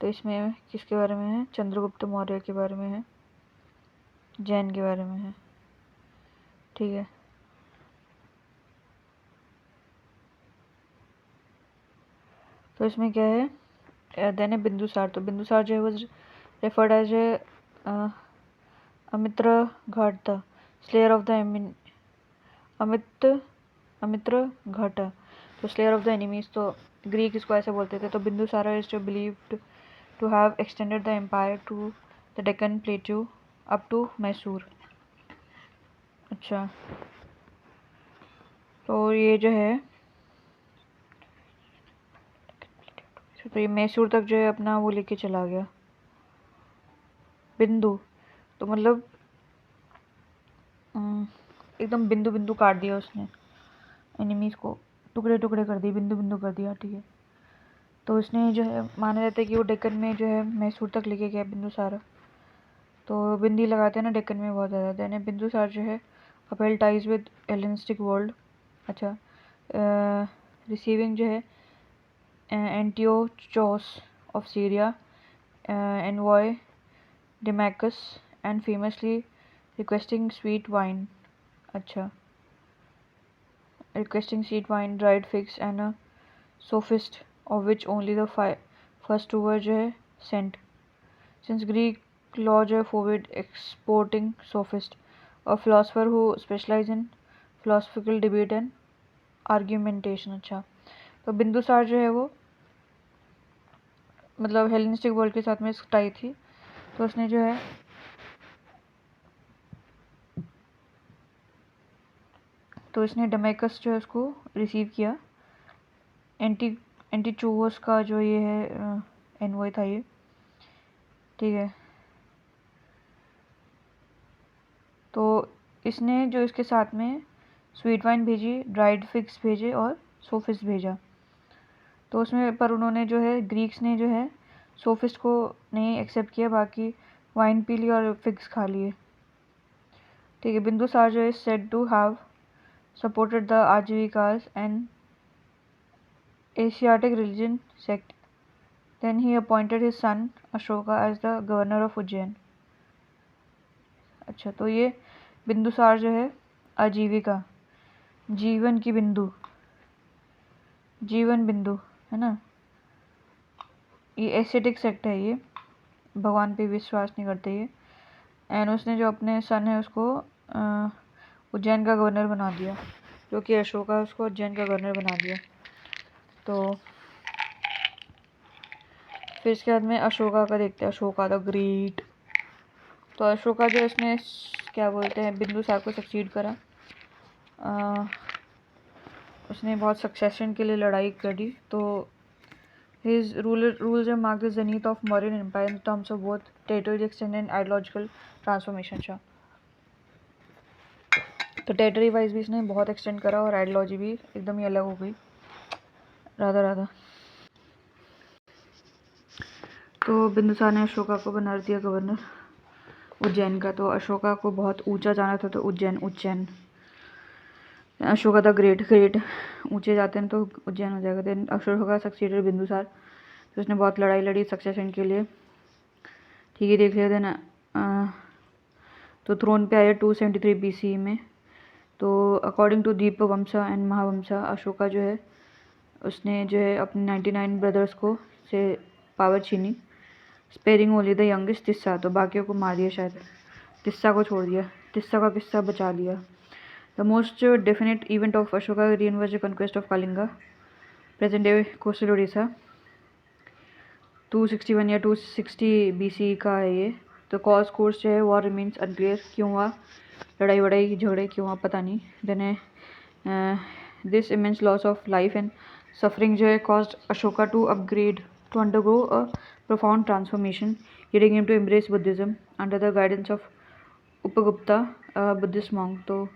तो इसमें किसके बारे में है, चंद्रगुप्त मौर्य के बारे में है, जैन के बारे में है, ठीक है। तो इसमें क्या है, देन बिंदुसार। तो बिंदुसार जो है was referred as a Amitraghata, the slayer of the Amitraghata, तो स्लेयर ऑफ द एनिमीज। तो ग्रीक इसको ऐसे बोलते थे। तो Bindusara is to believed to have extended the empire to the Deccan plateau up to Mysore. अच्छा, तो ये जो है, तो ये मैसूर तक जो है अपना वो लेके चला गया बिंदु। तो मतलब एकदम बिंदु बिंदु काट दिया उसने, एनिमीज को टुकड़े टुकड़े कर दिए, बिंदु बिंदु कर दिया, ठीक है। तो उसने जो है, माना जाता है कि वो डेक्कन में जो है मैसूर तक लेके गया बिंदुसार। तो बिंदी लगाते हैं ना डेक्कन में बहुत ज़्यादा। देन बिंदुसार जो है upheld ties with Hellenistic world. अच्छा, रिसीविंग जो है Antiochus of Syria, envoy Deimachus and famously requesting sweet wine. अच्छा, requesting sweet wine, dried figs, and a sophist, of which only the first two were जो है sent. Since Greek law जो है forbid exporting sophist, a philosopher who specialized in philosophical debate and argumentation. अच्छा, तो बिंदुसार जो है वो मतलब हेलेनिस्टिक वर्ल्ड के साथ में टाई थी। तो उसने जो है तो इसने डेमेकस जो है उसको रिसीव किया। एंटीचोवस का जो ये है एनवॉय था ये, ठीक है। तो इसने जो इसके साथ में स्वीट वाइन भेजी, ड्राइड फिग्स भेजे और सोफिस्ट भेजा। तो उसमें पर उन्होंने जो है, ग्रीक्स ने जो है सोफिस्ट को नहीं एक्सेप्ट किया, बाकी वाइन पी ली और फिग्स खा लिए, ठीक है। बिंदुसार जो है said to have supported the Ajivikas and Asiatic religion sect. Then he appointed his son Ashoka as the governor of Ujjain. अच्छा, तो ये बिंदुसार जो है आजीविका, जीवन की बिंदु, जीवन बिंदु है ना, ये एस्थेटिक सेक्ट है, ये भगवान पे विश्वास नहीं करते ये। एंड उसने जो अपने सन है उसको उज्जैन का गवर्नर बना दिया, जो कि अशोका उसको उज्जैन का गवर्नर बना दिया। तो फिर इसके बाद में अशोका का देखते हैं, अशोका द ग्रेट। तो अशोका जो इसने क्या बोलते हैं बिंदुसार को सक्सीड करा, उसने बहुत सक्सेशन के लिए लड़ाई करी। तो his rules have marked the zenith of Mauryan Empire in terms of both territorial extent and ideological transformation। अच्छा, तो टेरिटरी वाइज भी इसने बहुत एक्सटेंड करा और आइडियोलॉजी भी एकदम ही अलग हो गई, राधा राधा। तो बिंदुसार ने अशोका को बना दिया गवर्नर उज्जैन का। तो अशोका को बहुत ऊंचा जाना था, तो उज्जैन अशोका द ग्रेट ऊंचे जाते हैं तो उज्जैन हो जाएगा। देन अशोका सक्सीडेड बिंदुसार, तो उसने बहुत लड़ाई लड़ी सक्सेशन के लिए, ठीक है, देख लिया। देन तो थ्रोन पे आया 273 BC में। तो अकॉर्डिंग टू दीपवंशा एंड महावंशा, अशोका जो है उसने जो है अपने 99 ब्रदर्स को से पावर छीनी, sparing only the youngest Tissa, तो बाकियों को मार दिया शायद, तिस्सा को छोड़ दिया, तिस्सा का किस्सा बचा लिया। The most definite event of Ashoka rayon was the conquest of Kalinga, present day coastal Odisha, 261 या 260 BC का है ये। तो कॉज कोर्स जो है वॉर रिमेन्स अनक्लियर, क्यों हुआ लड़ाई वड़ाई झगड़े क्यों हुआ पता नहीं। देन है this immense loss of life and suffering जो है caused Ashoka to upgrade to undergo a profound transformation, leading him to embrace Buddhism under the guidance of Upagupta Buddhist monk. तो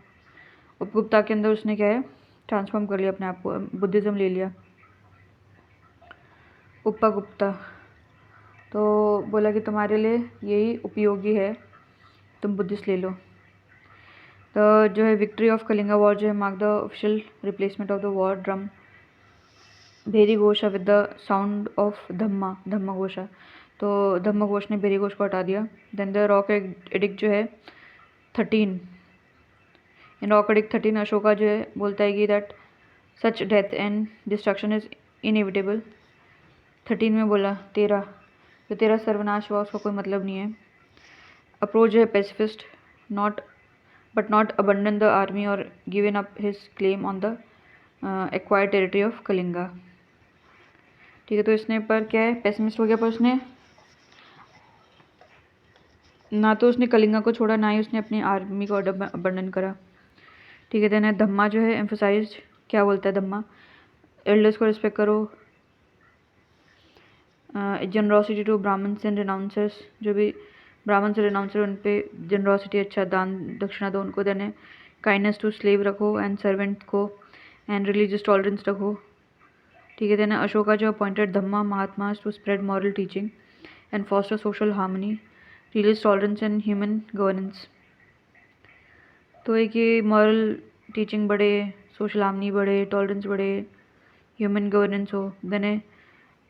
उपगुप्ता के अंदर उसने क्या है ट्रांसफॉर्म कर लिया अपने आप को, बुद्धिज्म ले लिया उपगुप्ता। तो बोला कि तुम्हारे लिए यही उपयोगी है, तुम बुद्धिस्ट ले लो। तो जो है विक्ट्री ऑफ कलिंगा वॉर जो है mark the official replacement of the war drum bheri ghosha with the sound of dhamma, dhamma ghosha. तो धम्मा घोष ने भेरी घोष को हटा दिया। देन द रॉक एडिक्ट जो है 13, इन रॉक एडिक्ट 13 अशोका जो है बोलता है कि that such death and destruction is inevitable. 13 में बोला 13, जो तेरा सर्वनाश हुआ उसका कोई मतलब नहीं है। अप्रोच जो है pacifist, not but not abandon the army और given up his claim on the acquired territory of Kalinga. ठीक है, तो इसने पर क्या है पेसिमिस्ट हो गया, पर उसने ना तो उसने कलिंगा को छोड़ा, ना ही उसने अपनी आर्मी को अबंडन करा। ठीक है, देन धम्मा जो है एम्फोसाइज, क्या बोलता है धम्मा, एल्डर्स को रिस्पेक्ट करो, जनरॉसिटी टू ब्राह्मण्स एंड रिनाउंसर्स, जो भी ब्राह्मण से रिनाउंसर उन पे जनरॉसिटी, अच्छा दान दक्षिणा दो उनको। देने काइंडनेस टू स्लेव रखो एंड सर्वेंट को, एंड रिलीजियस टॉलरेंस रखो। ठीक है, देन अशोका जो appointed Dhamma Mahatma to spread moral teaching and foster social harmony, religious tolerance and human governance. तो एक ये मॉरल टीचिंग बढ़े, सोशल हार्मनी बढ़े, टॉलरेंस बढ़े, ह्यूमन गवर्नेंस हो। Then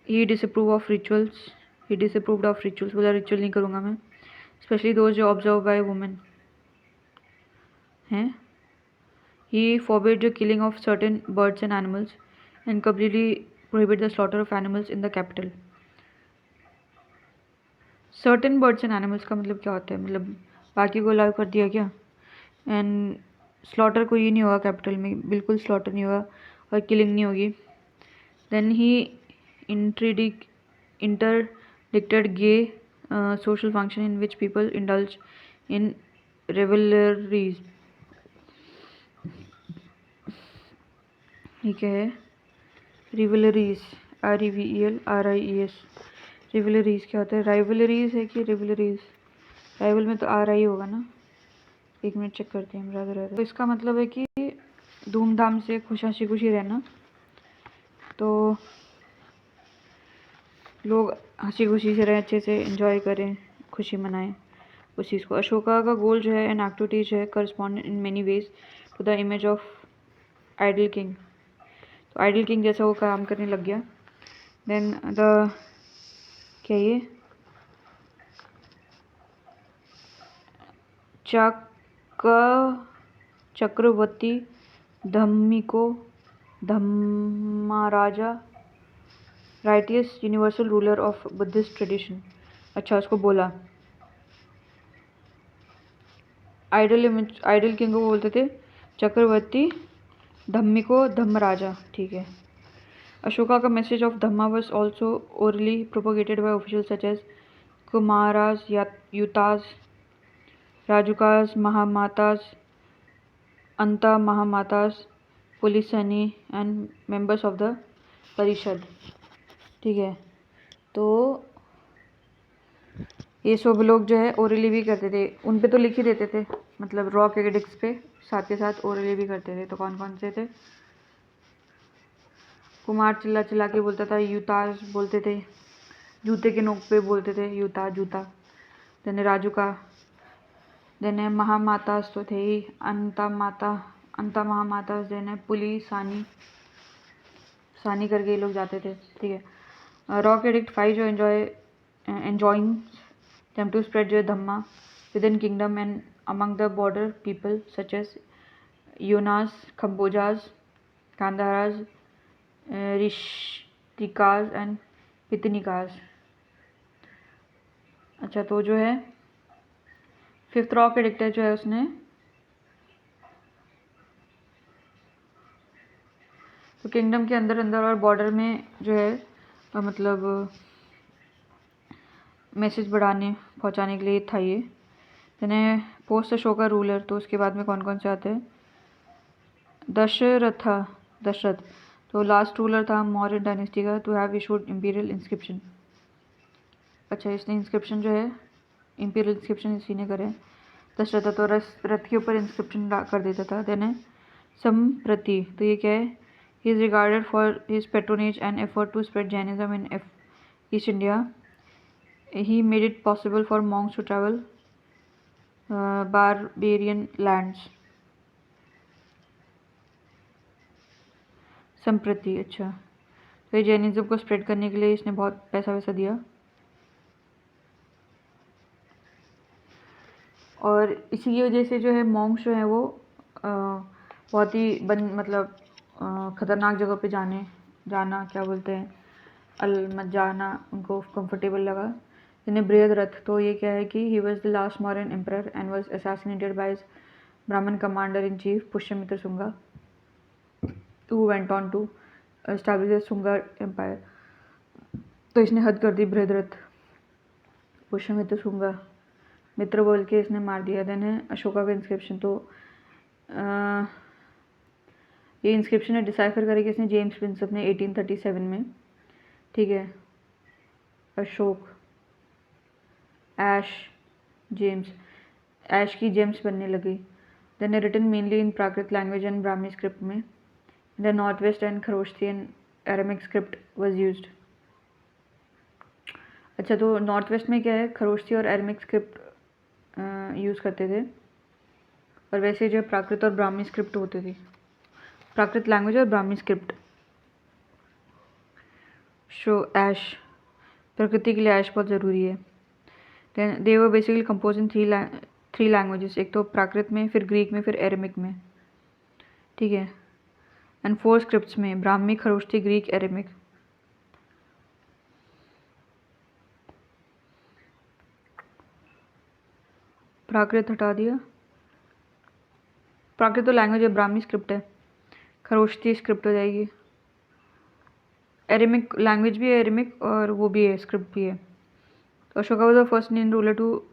he disapprove of rituals, he disapproved of rituals, बोला रिचुअल नहीं करूँगा मैं, स्पेशली दोज जो ऑब्जर्व बाय वुमेन हैं। He forbade the killing of certain birds and animals and completely prohibited the slaughter of animals in the capital. Certain birds and animals का मतलब क्या होता है, मतलब बाकी को अलाउ कर दिया क्या, एंड स्लॉटर को ये नहीं होगा कैपिटल में, बिल्कुल स्लॉटर नहीं होगा और किलिंग नहीं होगी। Then he interdicted gay social function in which people indulge in revelries। ठीक है, रिवलरीज, REVELRIES, रिवलरीज क्या होता है, राइवलरीज है कि रिवलरीज, राइवल में तो RI होगा ना, एक मिनट चेक करते हैं राधे। तो इसका मतलब है कि धूमधाम से खुशी खुशी रहना, तो लोग हंसी खुशी से रहें, अच्छे से एंजॉय करें, खुशी मनाएं उस चीज़ को। अशोका का गोल जो है एंड एक्टिविटी जो है correspond in many ways to the image of ideal king. तो आइडल किंग जैसा वो काम करने लग गया। देन द क्या ये chakravarti dhammiko dhammaraja, righteous universal ruler of Buddhist tradition. अच्छा, उसको बोला आइडल किंग को बोलते थे चक्रवर्ती धम्मिको धम्मराजा। ठीक है, अशोका का message of dhamma was also orally propagated by officials such as kumaras, yutas, rajukas, mahamatas, anta mahamatas, pulisani and members of the parishad. ठीक है, तो ये सब लोग जो है ओरली भी करते थे, उन पे तो लिख ही देते थे, मतलब रॉक एडिक्ट्स पे साथ के साथ ओरली भी करते थे। तो कौन कौन से थे, कुमार चिल्ला चिल्ला के बोलता था, युतास बोलते थे, जूते के नोक पे बोलते थे यूता जूता। देन राजू का, देन महामातास तो थे ही, अंता महामातास, देन पुलिस सानी, सानी करके ये लोग जाते थे। ठीक है, रॉक एडिक्ट 5 जो enjoying them to spread their dhamma within kingdom and among the border people such as Yonas, Kambojas, Kandharas, Rishtikas and Pitinikas. अच्छा, तो जो है फिफ्थ रॉक एडिक्टर जो है उसने तो किंगडम के अंदर अंदर और बॉर्डर में जो है मतलब मैसेज पहुंचाने के लिए था ये। यानी पोस्ट अशोका रूलर, तो उसके बाद में कौन कौन से आते हैं? दशरथ तो लास्ट रूलर था मौर्य डायनेस्टी का to have issued imperial inscription. अच्छा, इसने इंस्क्रिप्शन जो है इंपीरियल इंस्क्रिप्शन इसी ने करे। दशरथ तो रथ के ऊपर इंस्क्रिप्शन कर देता था। देन है संप्रति, तो ये क्या है? He is regarded for his patronage and effort to spread Jainism in East India. He made it possible for monks to travel barbarian lands. Samprati, अच्छा, तो ये जैनिज्म को स्प्रेड करने के लिए इसने बहुत पैसा वैसा दिया। और इसी की वजह से जो है मॉन्क्स जो है वो बहुत ही मतलब ख़तरनाक जगह पे जाना क्या बोलते हैं मत जाना उनको कंफर्टेबल लगा। जिन्हें बृहद्रथ, तो ये क्या है कि he was the last Mauryan emperor and was assassinated by his Brahmin commander in chief Pushyamitra Shunga, who went on to establish the Sunga empire। तो इसने हद कर दी बृहद्रथ, पुष्यमित्र शुंगा मित्र बोल के इसने मार दिया। देन है अशोका का इंस्क्रिप्शन, तो ये इंस्क्रिप्शन है डिसाइफर करी किसने? जेम्स प्रिंसप ने 1837 में। ठीक है, अशोक ऐश जेम्स, ऐश की जेम्स बनने लगी। देन है written mainly in Prakrit language and Brahmi script में। The north west and Kharosthi and Aramaic script was used. अच्छा, तो नॉर्थ वेस्ट में क्या है? खरोष्ठी और एरामिक स्क्रिप्ट यूज़ करते थे। और वैसे जो प्राकृत और ब्राह्मी स्क्रिप्ट होती थी, प्राकृत लैंग्वेज और ब्राह्मी स्क्रिप्ट। शो ऐश, प्रकृति के लिए ऐश बहुत ज़रूरी है। They were basically compose in three languages, एक तो प्राकृत में, फिर ग्रीक में, फिर एरेमिक में। ठीक है, एंड 4 स्क्रिप्ट्स में, ब्राह्मी, खरोष्ठी, ग्रीक, एरेमिक। प्राकृत हटा दिया, प्राकृत तो लैंग्वेज है, ब्राह्मी स्क्रिप्ट है, खरोष्ठी स्क्रिप्ट हो जाएगी। एरेमिक लैंग्वेज भी है, एरेमिक, और वो भी है, स्क्रिप्ट भी है। तो Ashoka was the first Indian ruler to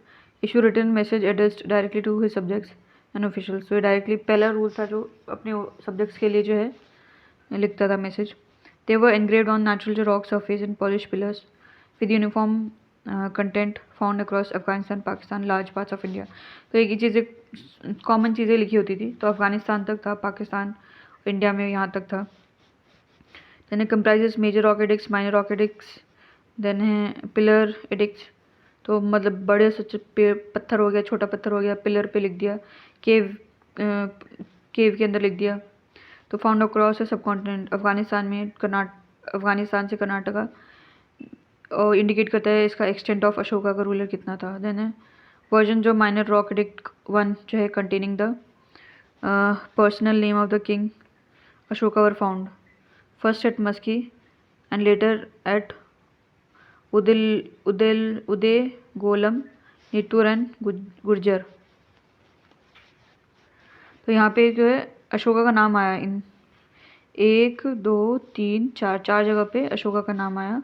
issue written message addressed directly to his subjects and officials. तो ये डायरेक्टली पहला रूल था जो अपने सब्जेक्ट्स के लिए जो है लिखता था message. They were engraved on natural rock surface and polish pillars with uniform content found across Afghanistan, Pakistan, large parts of India. तो एक ही चीज़ें, कॉमन चीज़ें लिखी होती थी। तो अफगानिस्तान तक था, पाकिस्तान, इंडिया में यहाँ तक था। Then it comprises major rock edicts, minor rock edicts. Then है पिलर एडिक्ट्स, तो मतलब बड़े सच पत्थर हो गया, छोटा पत्थर हो गया, पिलर पे लिख दिया। केव के अंदर लिख दिया। तो फाउंड अक्रॉस है सब कॉन्टिनेंट, अफगानिस्तान में, अफगानिस्तान से कर्नाटका, और इंडिकेट करता है इसका एक्सटेंट ऑफ अशोका का रूलर कितना था। देन है वर्जन जो माइनर रॉक एडिक्ट 1 जो है containing the personal name of the king Ashoka were found first at Musky and later at Uday Golam, Nittur and Gurjar। तो यहाँ पे जो है अशोका का नाम आया इन 1 2 3 4 जगह पे अशोका का नाम आया।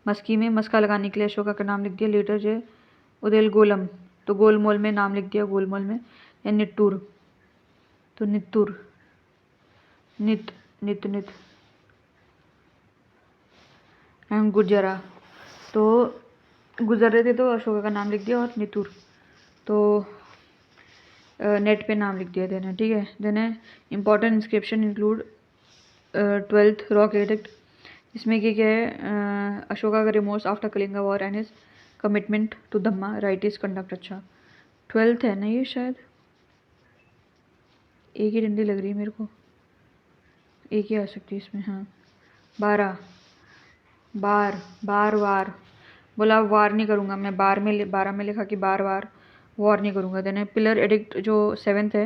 मस्की में मस्का लगाने के लिए अशोका का नाम लिख दिया। लेटर जो है उदेल गोलम, तो गोलमोल में नाम लिख दिया, गोलमोल में। या निट्टूर, तो नित्तूर, नित नित नित एंड गुजरा, तो गुजर रहे थे तो अशोका का नाम लिख दिया। और नितुर तो नेट पे नाम लिख दिया देना। ठीक है, देन है important inscription include 12th rock edict, इसमें क्या है? अशोका का remorse after Kalinga war and his commitment to Dhamma, right is conduct. अच्छा, 12th है ना ये, शायद एक ही डंडी लग रही है मेरे को, एक ही आ सकती है इसमें। हाँ, 12 बार वार बोला, वार नहीं करूँगा मैं, 12 में लिखा कि बार वॉर नहीं करूँगा। देन पिलर एडिक्ट जो 7th है,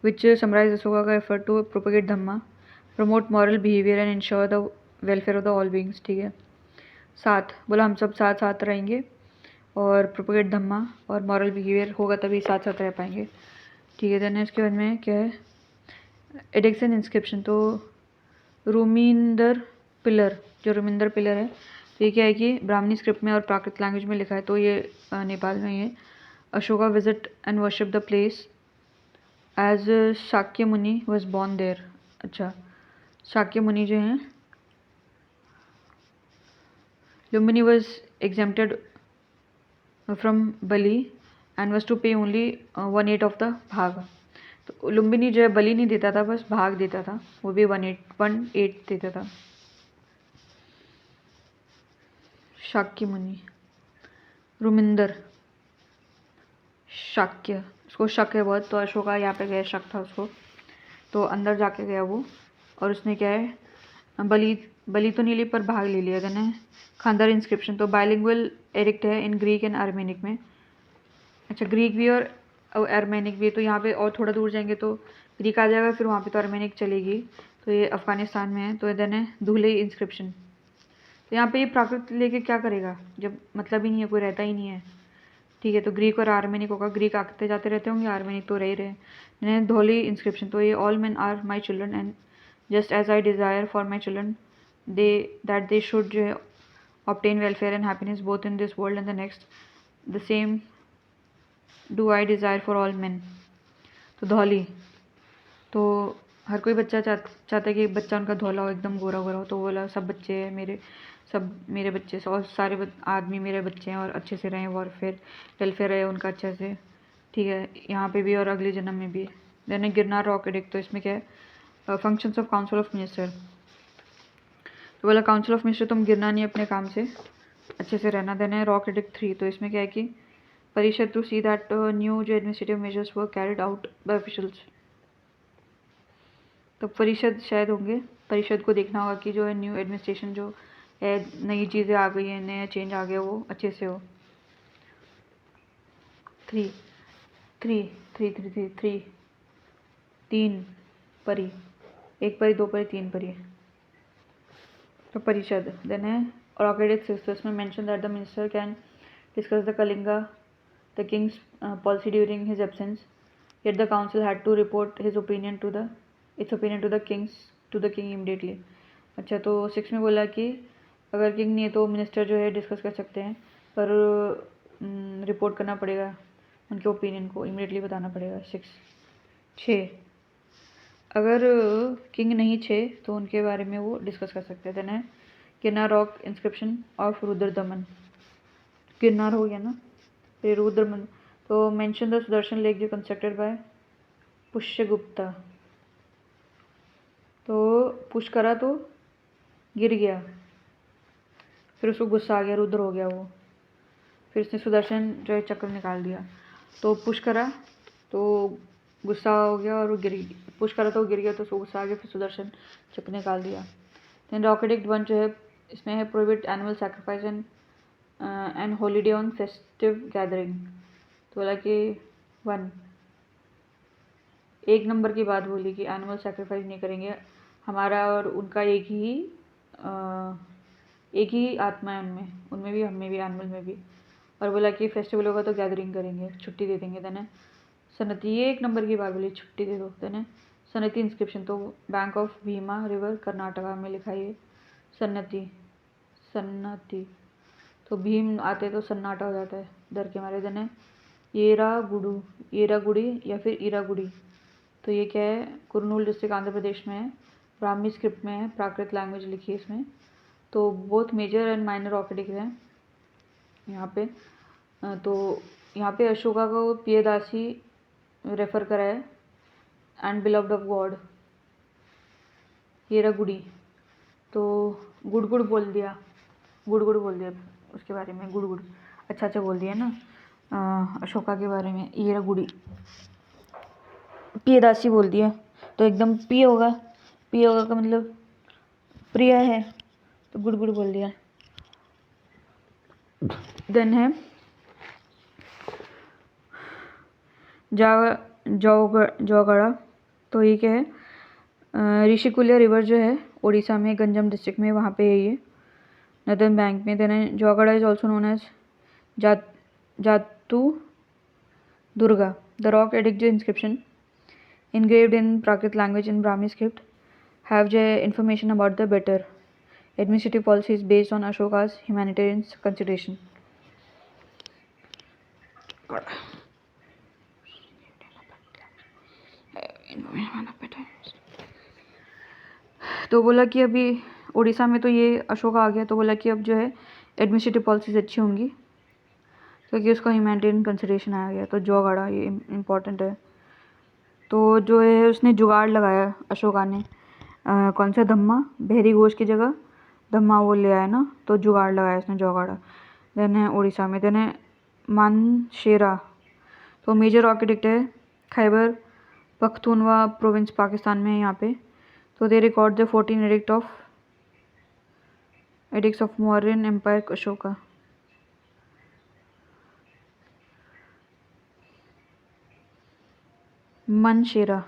विच समराइज अशोका का effort to propagate Dhamma, promote moral behaviour and ensure the welfare of the all beings, ठीक है। 7 बोला हम सब साथ साथ रहेंगे और प्रोपोगेट धम्मा और मॉरल बिहेवियर होगा तभी साथ साथ रह पाएंगे, ठीक है। देन इसके बाद में क्या है, एडिक्स एंड इंस्क्रिप्शन। तो रूमिंदर पिलर, जो रूमिंदर पिलर है, तो ये क्या है कि ब्राह्मणी स्क्रिप्ट में और प्राकृत लैंग्वेज में लिखा है, तो ये नेपाल में ये Ashoka visit and worship the place as Shakya Muni was born there. अच्छा, शाक्य मुनि जो हैं, Lumbini was exempted from bali and was to pay only 1/8 of the bhaga. तो लुम्बिनी जो है बलि नहीं देता था, बस भाग देता था, वो भी 1/8 देता था। शाक्य मुनि, रुमिंदर, शाक्य, उसको शक है बहुत, तो अशोका यहाँ पे गया, शक था उसको, तो अंदर जाके गया वो, और उसने क्या है, बलि बलि तो नहीं ली पर भाग ले लिया था। खानदार इंस्क्रिप्शन, तो बायलिंगुअल एरिक्ट है इन ग्रीक एंड आर्मेनिक में। अच्छा, ग्रीक भी और आर्मेनिक भी, तो यहाँ पे और थोड़ा दूर जाएंगे तो ग्रीक आ जाएगा, फिर वहाँ पे तो आर्मेनिक चलेगी, तो ये अफगानिस्तान में है। तो देन है धुले इंस्क्रिप्शन। तो यहाँ पे ये प्राकृत लेके क्या करेगा जब मतलब ही नहीं है, कोई रहता ही नहीं है, ठीक है। तो ग्रीक और आर्मेनिक होगा, ग्रीक आते जाते रहते होंगे, आर्मेनिक तो रह ही रहे। धोली इंस्क्रिप्शन, तो ये all man are my children and just as I desire for my children they should जो है obtain welfare and happiness both in this world and the next, the same do I desire for all man. तो धौली, तो हर कोई बच्चा चाहता है कि बच्चा उनका धौला हो, एकदम गोरा गोरा हो, तो बोला सब बच्चे हैं मेरे, सब मेरे बच्चे और सारे आदमी मेरे बच्चे हैं और अच्छे से रहें, और फिर वेलफेयर रहे उनका अच्छे से, ठीक है, यहाँ पे भी और अगले जन्म में भी। देन गिरनार रॉक एडिक्ट, तो इसमें क्या है, functions of council of minister. तो बोला काउंसिल ऑफ मिनिस्टर तुम गिरना नहीं अपने काम से, अच्छे से रहना। देन है रॉक एडिक्ट 3, तो इसमें क्या है कि परिषद टू सी दैट न्यू जो administrative measures were carried out by officials. तो परिषद शायद होंगे, परिषद को देखना होगा कि जो है न्यू एडमिनिस्ट्रेशन जो है, नई चीज़ें आ गई हैं, नया चेंज आ गया, वो अच्छे से हो। 3 3 3 3 3 3 3 परी, 1 परी 2 परी 3 परी, तो परिषद। देन है रॉकेटेड 6, तो इसमें mention that the minister can discuss the Kalinga the Kings policy during his absence, yet the council had to report his opinion to the king immediately। अच्छा, तो 6 में बोला कि अगर किंग नहीं है तो मिनिस्टर जो है डिस्कस कर सकते हैं, पर रिपोर्ट करना पड़ेगा, उनके ओपिनियन को इमीडिएटली बताना पड़ेगा। 6 अगर किंग नहीं 6 तो उनके बारे में वो डिस्कस कर सकते हैं। देन है Girnar rock inscription of Rudradaman, Girnar हो गया ना, फिर रुद्रदमन, तो मेंशन द सुदर्शन लेक जो कंस्ट्रक्टेड बाय पुष्यगुप्ता। तो पुश करा तो गिर गया, फिर उसको गुस्सा आ गया, रुद्र हो गया वो, फिर उसने सुदर्शन जो है चक्र निकाल दिया। तो पुश करा तो गुस्सा हो गया और वो गिर गया, पुश करा तो वो गिर गया, तो उसको गुस्सा आ गया, फिर सुदर्शन चक्र निकाल दिया। देन रॉकेट एक्ट 1 जो है, इसमें है prohibit animal sacrifice and holiday on festive gathering. तो बोला कि 1 1 नंबर की बात बोली कि एनिमल सैक्रिफाइस नहीं करेंगे, हमारा और उनका एक ही आत्मा है, उनमें भी, हम में भी, एनिमल में भी। और बोला कि फेस्टिवल होगा तो गैदरिंग करेंगे, छुट्टी दे देंगे। देन सनती, ये 1 नंबर की बात बोली, छुट्टी दे दो। देन सनती इंस्क्रिप्शन, तो bank of Bhima river Karnataka में लिखा है सन्नति, सन्नति, तो भीम आते तो सन्नाटा हो जाता है डर के मारे। देन येरागुड़ी या फिर ईरागुड़ी, तो ये क्या है, कुरनूल डिस्ट्रिक्ट आंध्र प्रदेश में है, ब्राह्मी स्क्रिप्ट में है, प्राकृत लैंग्वेज लिखी है इसमें। तो बोथ मेजर एंड माइनर रॉकेटिक हैं यहाँ पे। तो यहाँ पे अशोका को पियदासी रेफर करा है एंड बिलव्ड ऑफ गॉड, येरागुड़ी, तो गुड़गुड़ बोल दिया, गुड़गुड़ बोल दिया उसके बारे में, गुड़गुड़ अच्छा बोल दिया ना अशोका के बारे में। येरागुड़ी पियदासी बोल दिया, तो एकदम पी होगा का मतलब प्रिय है, तो गुड़गुड़ बोल दिया। देन है जौगड़ा, तो ये क्या है, ऋषिकुल्या रिवर जो है उड़ीसा में गंजम डिस्ट्रिक्ट में वहाँ पे है ये, नदर्न बैंक में। Then Jaugada is also known as Jatu Durga. The rock edict inscription engraved in Prakrit language in Brahmi script have the information about the better administrative policies based on Ashoka's humanitarian consideration. तो बोला कि अभी उड़ीसा में तो ये अशोक आ गया, तो बोला कि अब जो है एडमिनिस्ट्रेटिव पॉलिसीज अच्छी होंगी क्योंकि उसका ह्यूमैनिटेरियन कंसिडरेशन आया गया। तो जोगाड़ा ये इम्पोर्टेंट है। तो जो है उसने जुगाड़ लगाया अशोका ने, कौन सा धम्मा, बहरी घोष की जगह धम्मा वो ले आया ना, तो जुगाड़ लगाया उसने जोगाड़ा। देन है उड़ीसा में। देन है मानशेरा, तो मेजर आर्किटेक्ट है खैबर पख्तूनवा प्रोविंस पाकिस्तान में है यहाँ पे। तो they record the 14 edicts of Mauryan empire Ashoka. Mansehra,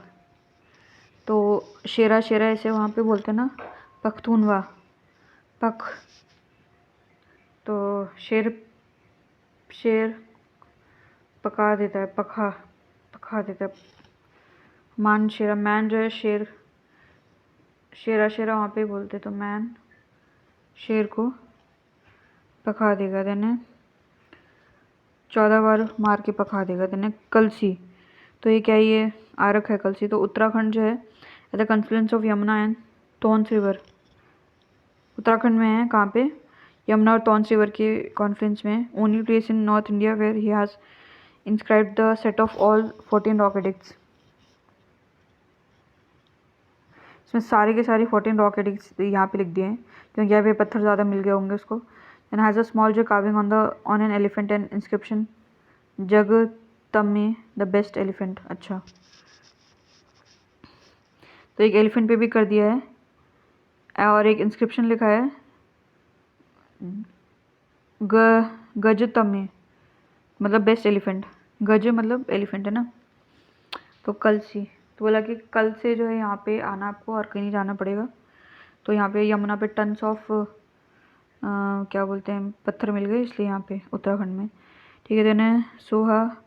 तो शेरा शेरा ऐसे वहाँ पे बोलते हैं ना, पख्तूनवा पख, तो शेर शेर पका देता है, पखा देता है। मान शेरा, मैन जो है शेर, शेरा शेरा वहाँ पे बोलते, तो मैन शेर को पका देगा। देने 14 बार मार के पका देगा। देने कलसी, तो ये क्या, ये आरक है कलसी। तो उत्तराखंड जो है at the confluence of Yamuna and Tons river, Uttarakhand में है, कहाँ पे, यमुना और टोन्स रिवर के कॉन्फ्लुएंस में। Only place in north India where he has inscribed the set of all 14 rock edicts. इसमें सारे के सारे 14 रॉक एडिक्ट्स यहाँ पे लिख दिए हैं क्योंकि यहाँ पे पत्थर ज़्यादा मिल गए होंगे उसको। एंड हैज़ अ स्मॉल जो carving on an elephant and inscription जग तमे द बेस्ट एलिफेंट। अच्छा, तो एक एलिफेंट पे भी कर दिया है और एक इंस्क्रिप्शन लिखा है गज तमे, मतलब बेस्ट एलिफेंट। गज मतलब एलिफेंट है ना। तो कल सी, तो बोला कि कल से जो है यहाँ पे आना आपको और कहीं नहीं जाना पड़ेगा। तो यहाँ पे यमुना पे टन्स ऑफ क्या बोलते हैं पत्थर मिल गए, इसलिए यहाँ पे उत्तराखंड में। ठीक है। Then Soha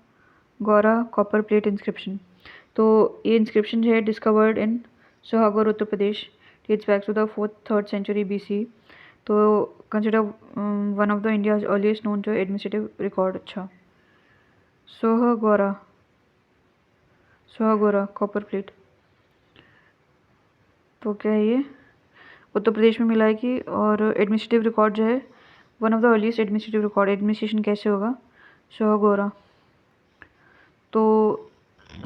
Gaura copper plate inscription, तो ये इंस्क्रिप्शन जो है discovered in Sohgaura Uttar Pradesh, dates back to the 4th-3rd century BC। तो consider one of the India's earliest known जो एडमिनिस्ट्रेटिव रिकॉर्ड। अच्छा, सोहागोरा कॉपर प्लेट, तो क्या है ये, उत्तर प्रदेश में मिला है कि, और एडमिनिस्ट्रेटिव रिकॉर्ड जो है one of the earliest administrative record. Administration कैसे होगा, सोहागोरा, तो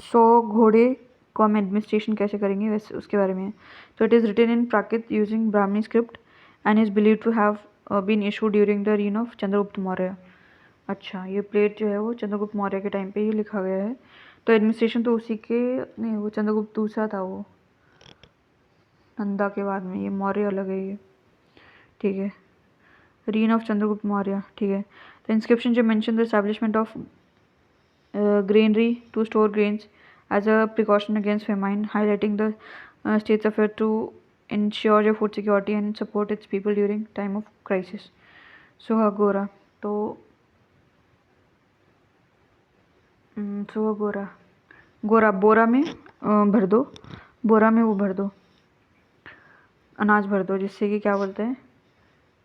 100 घोड़े को हम एडमिनिस्ट्रेशन कैसे करेंगे वैसे उसके बारे में है। तो it is written in Prakrit using Brahmi script and is believe to have been issue during the reign of Chandragupta Maurya. अच्छा, ये प्लेट जो है वो चंद्रगुप्त मौर्य के टाइम पे ही लिखा गया है। तो एडमिनिस्ट्रेशन तो उसी के नहीं, वो चंद्रगुप्त दूसरा था, वो नंदा के बाद में, ये मौर्य अलग है ये। ठीक है, रीन ऑफ चंद्रगुप्त मौर्य। ठीक है। तो इंस्क्रिप्शन जो mention the establishment of granary to store grains as a precaution against famine, highlighting the state's effort to ensure your food security and support its people during time of crisis. सोहागोरा, तो सोहागोरा, गोरा बोरा में भर दो, बोरा में वो भर दो, अनाज भर दो, जिससे कि क्या बोलते हैं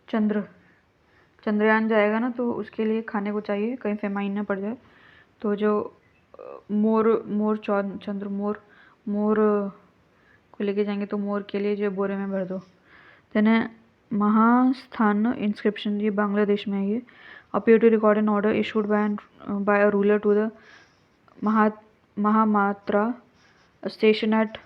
चंद्रयान जाएगा ना, तो उसके लिए खाने को चाहिए, कहीं फेमाइन ना पड़ जाए। तो जो मोर को लेके जाएंगे, तो मोर के लिए जो बोरे में भर दो। देन महास्थान इंस्क्रिप्शन, ये बांग्लादेश में है ये। Appear to record an order issued by a ruler to the mahamatra station at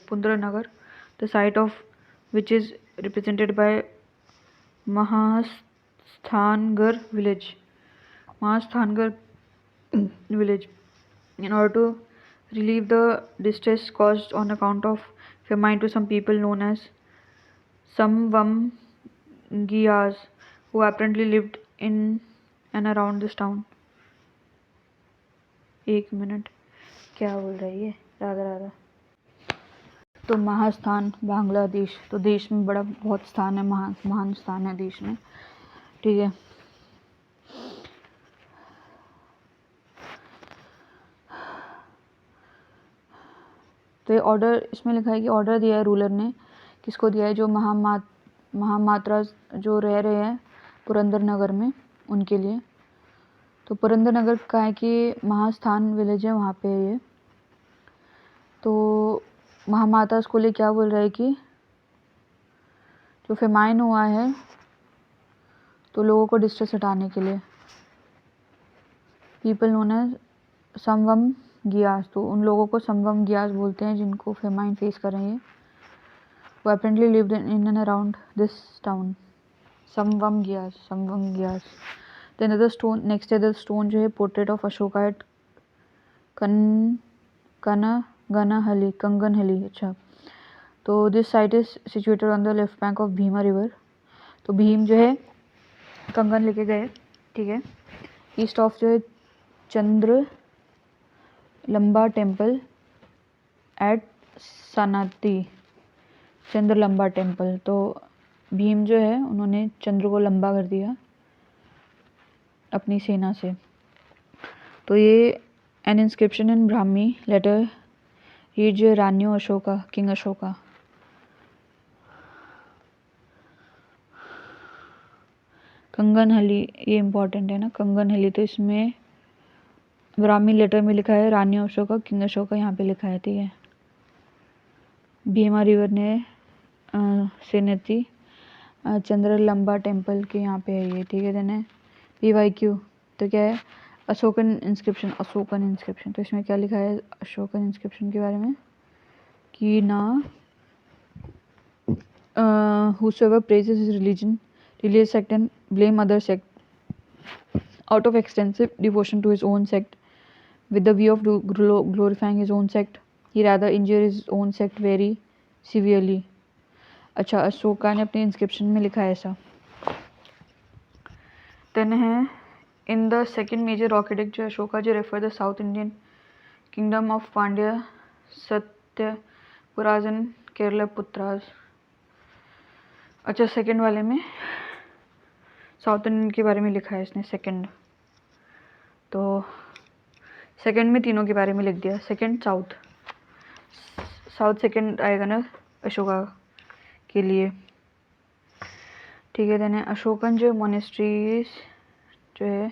Pundranagar, the site of which is represented by Mahasthangar village, in order to relieve the distress caused on account of famine to some people known as Samvamgiyas, who apparently lived in and around this town. एक मिनट, क्या बोल रही है? राधा राधा। तो महास्थान बांग्लादेश, तो देश में बड़ा बहुत स्थान है, महान स्थान है देश में, ठीक है। तो ये ऑर्डर इसमें लिखा है कि ऑर्डर दिया है रूलर ने, किसको दिया है? जो महामात्रा जो रह रहे हैं पुरंदर नगर में, उनके लिए। तो पुरंदर नगर का है कि महास्थान विलेज है, वहाँ पे ये। तो महामाता उसको लिए क्या बोल रहा है कि जो फेमाइन हुआ है तो लोगों को डिस्ट्रेस हटाने के लिए, पीपल नोन एज समवम गियास, तो उन लोगों को समवम गियास बोलते हैं जिनको फेमाइन फेस कर रहे हैं। वो apparently lived in and around this town, समवम गियास। Then other stone, next other stone जो है portrait of Ashoka at कंगनहली, अच्छा। तो this site is situated on the left bank of Bhima river. तो भीम जो है कंगन लेके गए, ठीक है, ईस्ट ऑफ जो है चंद्र लंबा टेम्पल एट सनाती, चंद्र लंबा टेम्पल। तो भीम जो है उन्होंने चंद्र को लंबा कर दिया अपनी सेना से। तो ये an inscription in Brahmi letter read जो रान्यो अशोका, किंग अशोका। कंगनहली, ये इम्पोर्टेंट है ना, कंगनहली। तो इसमें ब्राह्मी लेटर में लिखा है रान्यो अशोका, किंग अशोका, यहाँ पे लिखा है, ठीक है। भीमा रिवर ने सेनेती चंद्र लंबा टेम्पल के यहाँ पे है ये, ठीक है। देन PYQ, तो क्या है? अशोकन इंस्क्रिप्शन। तो इसमें क्या लिखा है अशोकन इंस्क्रिप्शन के बारे में कि ना whosoever praises his religious sect and blame other sect out of extensive devotion to his own sect with the view of glorifying his own sect, he rather injure his own sect very severely। अच्छा, अशोका ने अपने इंस्क्रिप्शन में लिखा है ऐसा। देन है in the second major rock edict जो अशोका जो refer the south Indian kingdom of Pandya सत्यपुराजन केरला पुत्राज। अच्छा, सेकंड वाले में साउथ इंडियन के बारे में लिखा है इसने सेकंड। तो सेकंड में तीनों के बारे में लिख दिया, सेकंड साउथ सेकंड आएगा ना अशोका के लिए, ठीक है। देन अशोकन जो मोनेस्ट्रीज जो है,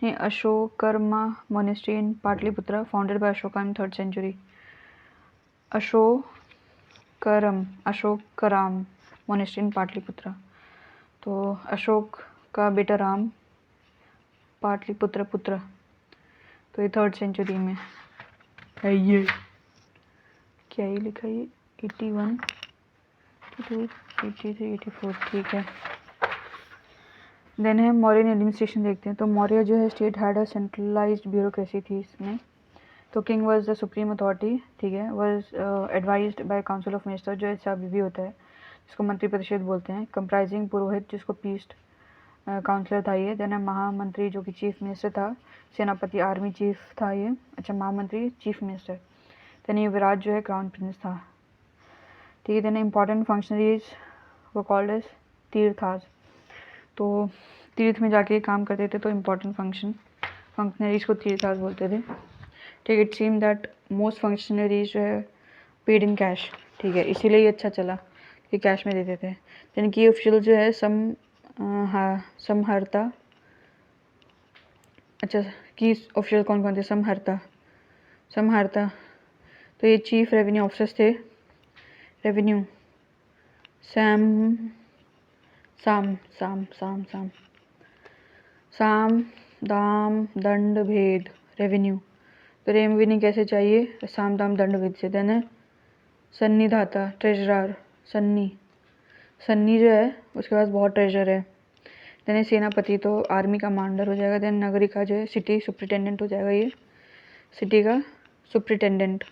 नहीं, Ashokarama monastery in Pataliputra founded by Ashoka in 3rd century। Ashokarama monastery in Pataliputra. तो अशोक का बेटा राम, पाटलिपुत्र पुत्र, तो ये 3rd century में है। ये क्या ही लिखा है? 81, 82, 83, 84, ठीक है। देन है मौर्यन एडमिनिस्ट्रेशन देखते हैं। तो मौर्य जो है state had a centralised bureaucracy थी इसमें। तो king was the supreme authority, ठीक है, was advised by council of minister जो ऐसा अभी भी होता है, जिसको मंत्रिपरिषद बोलते हैं, कंप्राइजिंग पुरोहित जिसको पीस्ट काउंसलर था ये। देन है महामंत्री जो कि चीफ मिनिस्टर था, सेनापति आर्मी चीफ था ये, अच्छा, महामंत्री चीफ मिनिस्टर। देन ये विराट जो है क्राउन प्रिंस था, ठीक है। देन इंपॉर्टेंट फंक्शनरीज वो कॉल्ड एज तीर्थास। तो तीर्थ में जाके काम करते थे तो इम्पोर्टेंट फंक्शनरीज को तीर्थास बोलते थे, ठीक है। It seem that most functionaries जो है पेड इन कैश, ठीक है, इसीलिए ये अच्छा चला कि कैश में देते थे। देन की ऑफिशियल जो है समहर्ता, अच्छा, की ऑफिशियल कौन कौन थे? समहर्ता, तो ये चीफ रेवेन्यू ऑफिसर्स थे। रेवेन्यू साम दाम दंड भेद रेवेन्यू। तो रेवेन्यू कैसे चाहिए? साम दाम दंड भेद से। देन है सन्निधाता, ट्रेजरर, सन्नी जो है उसके पास बहुत ट्रेजर है। देन है सेनापति, तो आर्मी कमांडर हो जाएगा। देन नगरिका जो है सिटी सुप्रिटेंडेंट हो जाएगा, ये सिटी का सुप्रिटेंडेंट।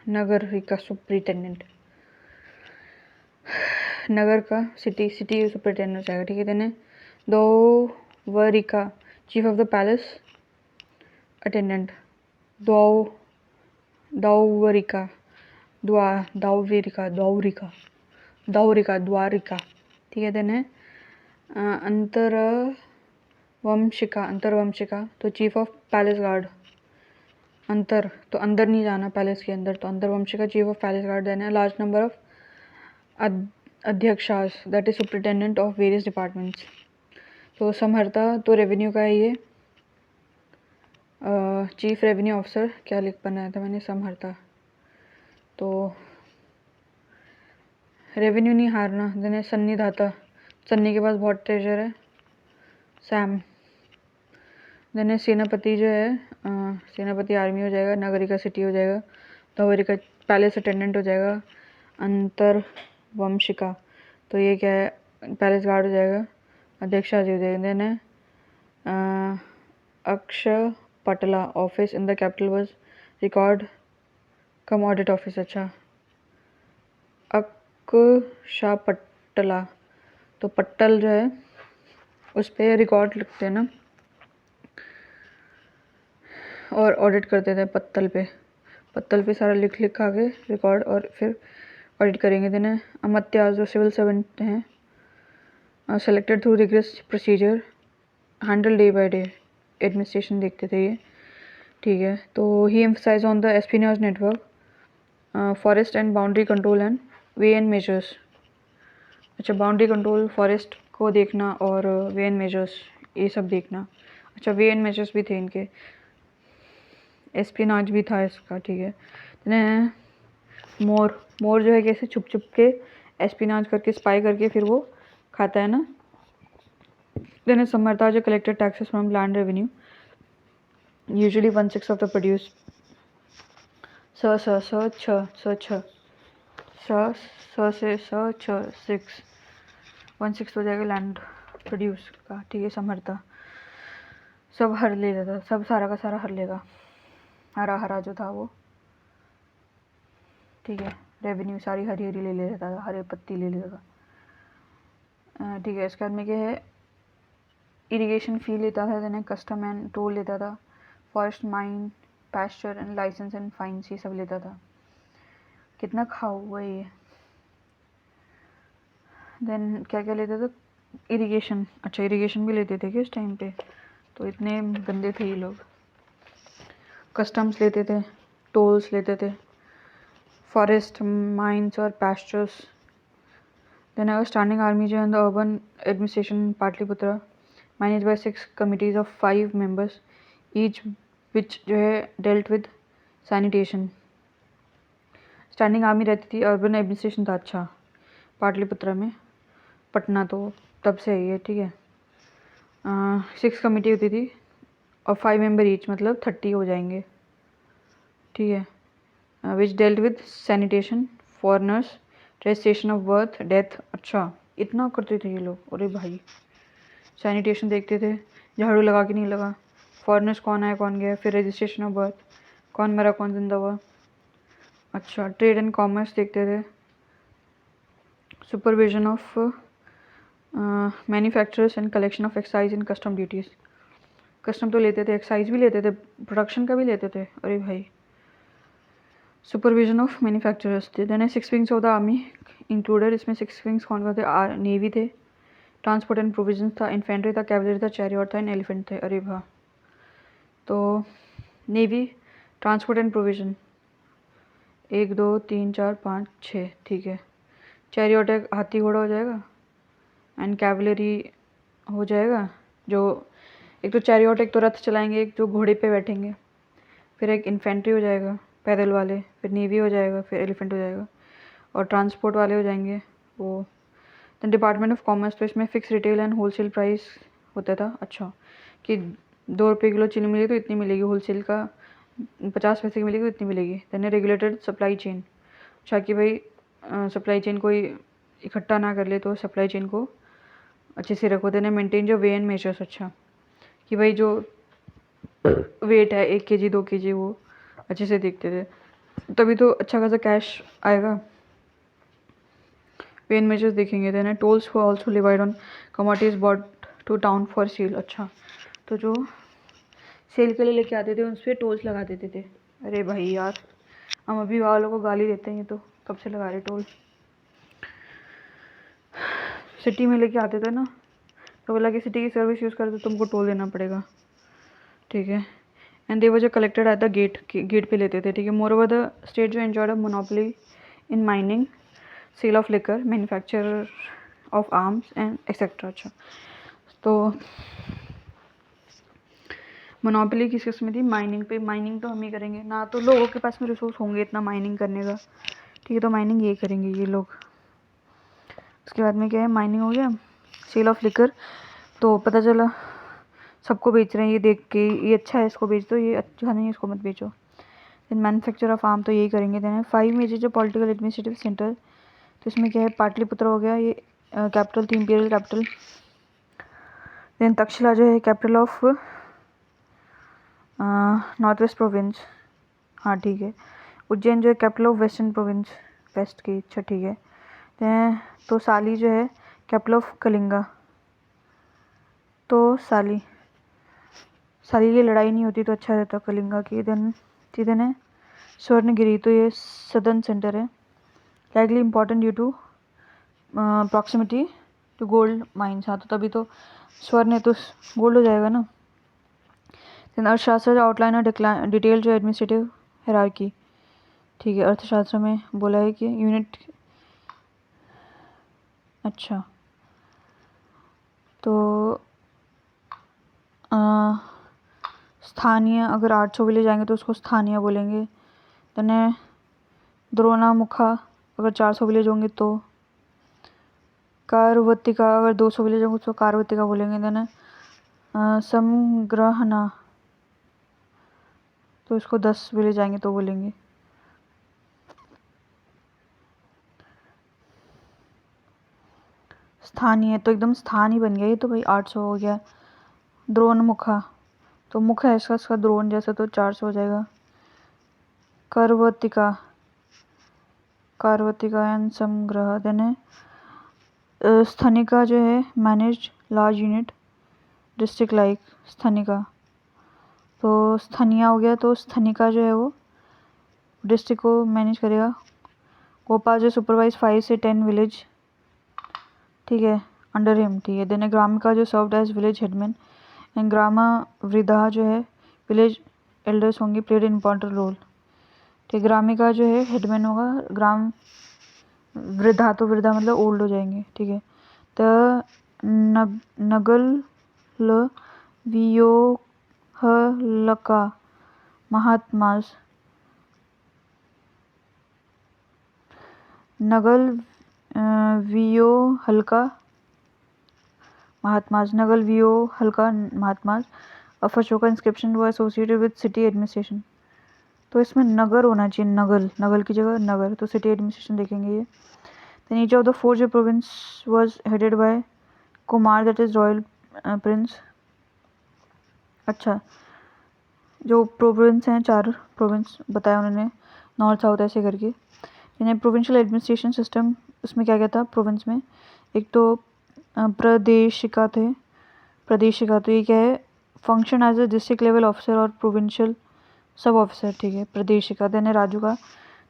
नगर का सुप्रिटेंडेंट, नगर का सिटी सुप्रिटेंडेंट हो जाएगा, ठीक है। Then Dwavarika, chief of the palace attendant. Dwav Dwavarika, Dwarika, ठीक है। देन है अंतरवंशिका तो चीफ ऑफ पैलेस गार्ड। अंतर तो अंदर नहीं जाना पैलेस के अंदर, तो antarvamshika chief of palace guard. Then है large number of adhyakshas that is superintendent of various departments. तो समहर्ता तो रेवेन्यू का है ये, चीफ रेवेन्यू ऑफिसर क्या लिख बनाया था मैंने, समहर्ता। तो रेवेन्यू नहीं हारना। देन सन्निधाता, सन्नी के पास बहुत ट्रेजर है, सैम। देन सेनापति जो है, सेनापति आर्मी हो जाएगा, नगरिका सिटी हो जाएगा, धवरिका पैलेस अटेंडेंट हो जाएगा, अंतरवंशिका तो ये क्या है, पैलेस गार्ड हो जाएगा, अध्यक्षा जी हो जाएगा। Then akshapatala office in the capital was record cum audit office. अच्छा, अक्षपटला तो पट्टल जो है उस पर रिकॉर्ड लिखते हैं ना, और ऑडिट करते थे पत्तल पे सारा लिख के रिकॉर्ड और फिर ऑडिट करेंगे। देन अमात्या जो सिविल सर्वेंट हैं, selected through rigorous procedure, handle day by day, administration देखते थे ये, ठीक है। तो he emphasize on the espionage network, forest and boundary control and way and measures. अच्छा, बाउंड्री कंट्रोल फॉरेस्ट को देखना और वे एंड मेजर्स ये सब देखना। अच्छा, वे एंड मेजर्स भी थे इनके, एस्पिनाज भी था इसका, ठीक है। मोर जो है कैसे छुप के एस्पिनाज करके, स्पाई करके फिर वो खाता है ना। देन समर्था जो collected taxes from land revenue, usually 1/6 of the produce. स से छ 6 1/6 हो जाएगा लैंड प्रोड्यूस का, ठीक है। समर्था सब हर ले लेता, सब सारा का सारा हर लेगा, हरा जो था वो, ठीक है। रेवेन्यू सारी हरी ले लेता था, हरे पत्ती ले लेता था, ठीक है। इसके बाद में क्या है, इरिगेशन फी लेता था, देन कस्टम एंड टोल लेता था, forest mine pasture and licence and fines ये सब लेता था। कितना खाओ हुआ ये। देन क्या क्या लेते थे, इरिगेशन। अच्छा, इरिगेशन भी लेते थे कि इस टाइम पे, तो इतने गंदे थे ये लोग। कस्टम्स लेते थे, टोल्स लेते थे, फॉरेस्ट माइंस और पैस्चर्स। देन अगर स्टैंडिंग आर्मी जो है the urban administration Pataliputra, manage by 6 committees of 5 members each which जो है dealt with sanitation. Standing army रहती थी, अर्बन एडमिनिस्ट्रेशन था अच्छा पाटलिपुत्र में, पटना तो तब से ही है, ठीक है। 6 कमेटी होती थी और 5 मेंबर ईच, मतलब 30 हो जाएंगे, ठीक है। Which dealt with sanitation, foreigners, registration of birth, death. अच्छा, इतना करते थे ये लोग, अरे भाई। सैनिटेशन देखते थे, झाड़ू लगा कि नहीं लगा, फॉरनर्स कौन आया कौन गया, फिर रजिस्ट्रेशन ऑफ बर्थ, कौन मरा कौन जिंदा हुआ। अच्छा, ट्रेड एंड कॉमर्स देखते थे, supervision of manufacturers and collection of excise and custom duties. Custom तो लेते थे, एक्साइज भी लेते थे, प्रोडक्शन का भी लेते थे, अरे भाई। सुपरविजन ऑफ मैन्युफैक्चरर्स थे। Then 6 wings of the army included, इसमें 6 विंग्स कौन कौन थे, नेवी थे, ट्रांसपोर्ट एंड प्रोविजन था, इन्फेंट्री था, कैवलरी था, चैरियट था एंड एलिफेंट थे, अरे वाह। तो नेवी, ट्रांसपोर्ट एंड प्रोविजन 1 2 3 4 5 6, ठीक है। चैरियट एक हाथी घोड़ा हो जाएगा, एंड कैवलरी हो जाएगा, जो एक तो चैरियट एक तो रथ चलाएंगे, एक जो घोड़े पे बैठेंगे, फिर एक इन्फेंट्री हो जाएगा पैदल वाले, फिर नेवी हो जाएगा, फिर एलिफेंट हो जाएगा, और ट्रांसपोर्ट वाले हो जाएंगे वो। दैन डिपार्टमेंट ऑफ कॉमर्स, तो इसमें fix retail and wholesale price होता था। अच्छा, कि 2 रुपये किलो चीनी मिलेगी तो इतनी मिलेगी, होलसेल का 50 पैसे की मिलेगी तो इतनी मिलेगी। दैन रेगुलेटेड सप्लाई चेन, अच्छा कि भाई सप्लाई चेन कोई इकट्ठा ना कर ले, तो सप्लाई चेन को अच्छे से रखो। देने मेंटेन जो वे एंड मेजर्स, अच्छा कि भाई जो वेट है 1 kg 2 kg वो अच्छे से देखते थे, तभी तो अच्छा खासा कैश आएगा। वे एंड मेजर्स देखेंगे। Then tolls for also levied on commodities bought to town for sale. अच्छा, तो जो सेल के लिए लेके आते थे उस पर टोल्स लगा देते थे। अरे भाई यार, हम अभी वालों को गाली देते हैं, ये तो कब से लगा रहे टोल। सिटी में लेके आते थे ना, तो बोला कि सिटी की सर्विस यूज़ करते तो तुमको टोल देना पड़ेगा, ठीक है। एंड दे वर जो कलेक्टेड एट द गेट पे लेते थे, ठीक है। मोर ओवर द स्टेट जो enjoyed a monopoly in mining, sale of liquor, manufacture of arms and etcetera. अच्छा, तो मोनोपोली किस किस में थी? माइनिंग पे। माइनिंग तो हम ही करेंगे ना, तो लोगों के पास में रिसोर्स होंगे इतना माइनिंग करने का, ठीक है। तो माइनिंग ये करेंगे ये लोग। उसके बाद में क्या है, माइनिंग हो गया, सेल ऑफ लिकर, तो पता चला सबको बेच रहे हैं, ये देख के ये अच्छा है इसको बेच दो, ये अच्छा नहीं है इसको मत बेचो। देन मैन्युफैक्चर ऑफ आर्म, तो यही करेंगे। देन 5 मेजर जो पॉलिटिकल एडमिनिस्ट्रेटिव सेंटर, तो इसमें क्या है, पाटलिपुत्र हो गया, ये कैपिटल थी, इंपीरियल कैपिटल। देन तक्षशिला जो है capital of north west province, हाँ ठीक है। उज्जैन जो है capital of western province, west की, अच्छा ठीक है। तो साली जो है कैपिटल ऑफ कलिंगा, तो साली की लड़ाई नहीं होती तो अच्छा रहता कलिंगा की। देन है स्वर्णगिरी, तो ये सदर्न सेंटर है, likely important due to proximity to gold mines, हाँ तो तभी तो स्वर्ण है तो गोल्ड हो जाएगा ना। देन अर्थशास्त्र आउटलाइन और डिटेल जो एडमिनिस्ट्रेटिव हायरार्की, ठीक है। अर्थशास्त्र में बोला है कि यूनिट, अच्छा तो स्थानीय, अगर 800 विलेज जाएंगे तो उसको स्थानीय बोलेंगे। देन द्रोणामुखा, अगर 400 विलेज होंगे तो। कारवतिका, अगर 200 विलेज होंगे तो कारवतिका बोलेंगे। देन समग्रहना, तो इसको 10 विलेज आएंगे तो बोलेंगे। स्थानीय, तो एकदम स्थान ही बन गया ये तो भाई, 800 हो गया। द्रोणमुखा, तो मुख है इसका द्रोण जैसा, तो 400 हो जाएगा। करवतिका एंड समग्रह। देन स्थनिका जो है manage large unit district like sthanika, तो स्थनिया हो गया, तो स्थनिका जो है वो डिस्ट्रिक्ट को मैनेज करेगा। गोपाल जो सुपरवाइज 5 से 10 विलेज, ठीक है, अंडर हिम, ठीक है। देन ग्रामिका जो served as village headman, and grama vriddha जो है विलेज एल्डर्स होंगे, प्लेड इंपॉर्टेंट रोल, ठीक। ग्रामिका जो है हेडमैन होगा, ग्राम वृद्धा, तो वृद्धा मतलब ओल्ड हो जाएंगे, ठीक है। तो नगल वियोहलका महात्मास, नगल वियोहलका महात्मास, नगल वियोहलका महात्मास ऑफ अशोका इंस्क्रिप्शन वो एसोसिएटेड विद सिटी एडमिनिस्ट्रेशन, तो इसमें नगर होना चाहिए, नगल की जगह नगर, तो सिटी एडमिनिस्ट्रेशन देखेंगे ये। Then each of the 4 जो province was headed by Kumar, that is royal prince। अच्छा, जो प्रोविंस हैं 4 प्रोविंस बताया उन्होंने, नॉर्थ साउथ ऐसे करके। यानी प्रोविंशियल एडमिनिस्ट्रेशन सिस्टम, उसमें क्या क्या था प्रोविंस में, एक तो प्रादेशिका थे, प्रादेशिका, तो ये क्या है, function as a district level officer और प्रोविंशियल सब ऑफिसर, ठीक है, प्रादेशिका। देन राजू का,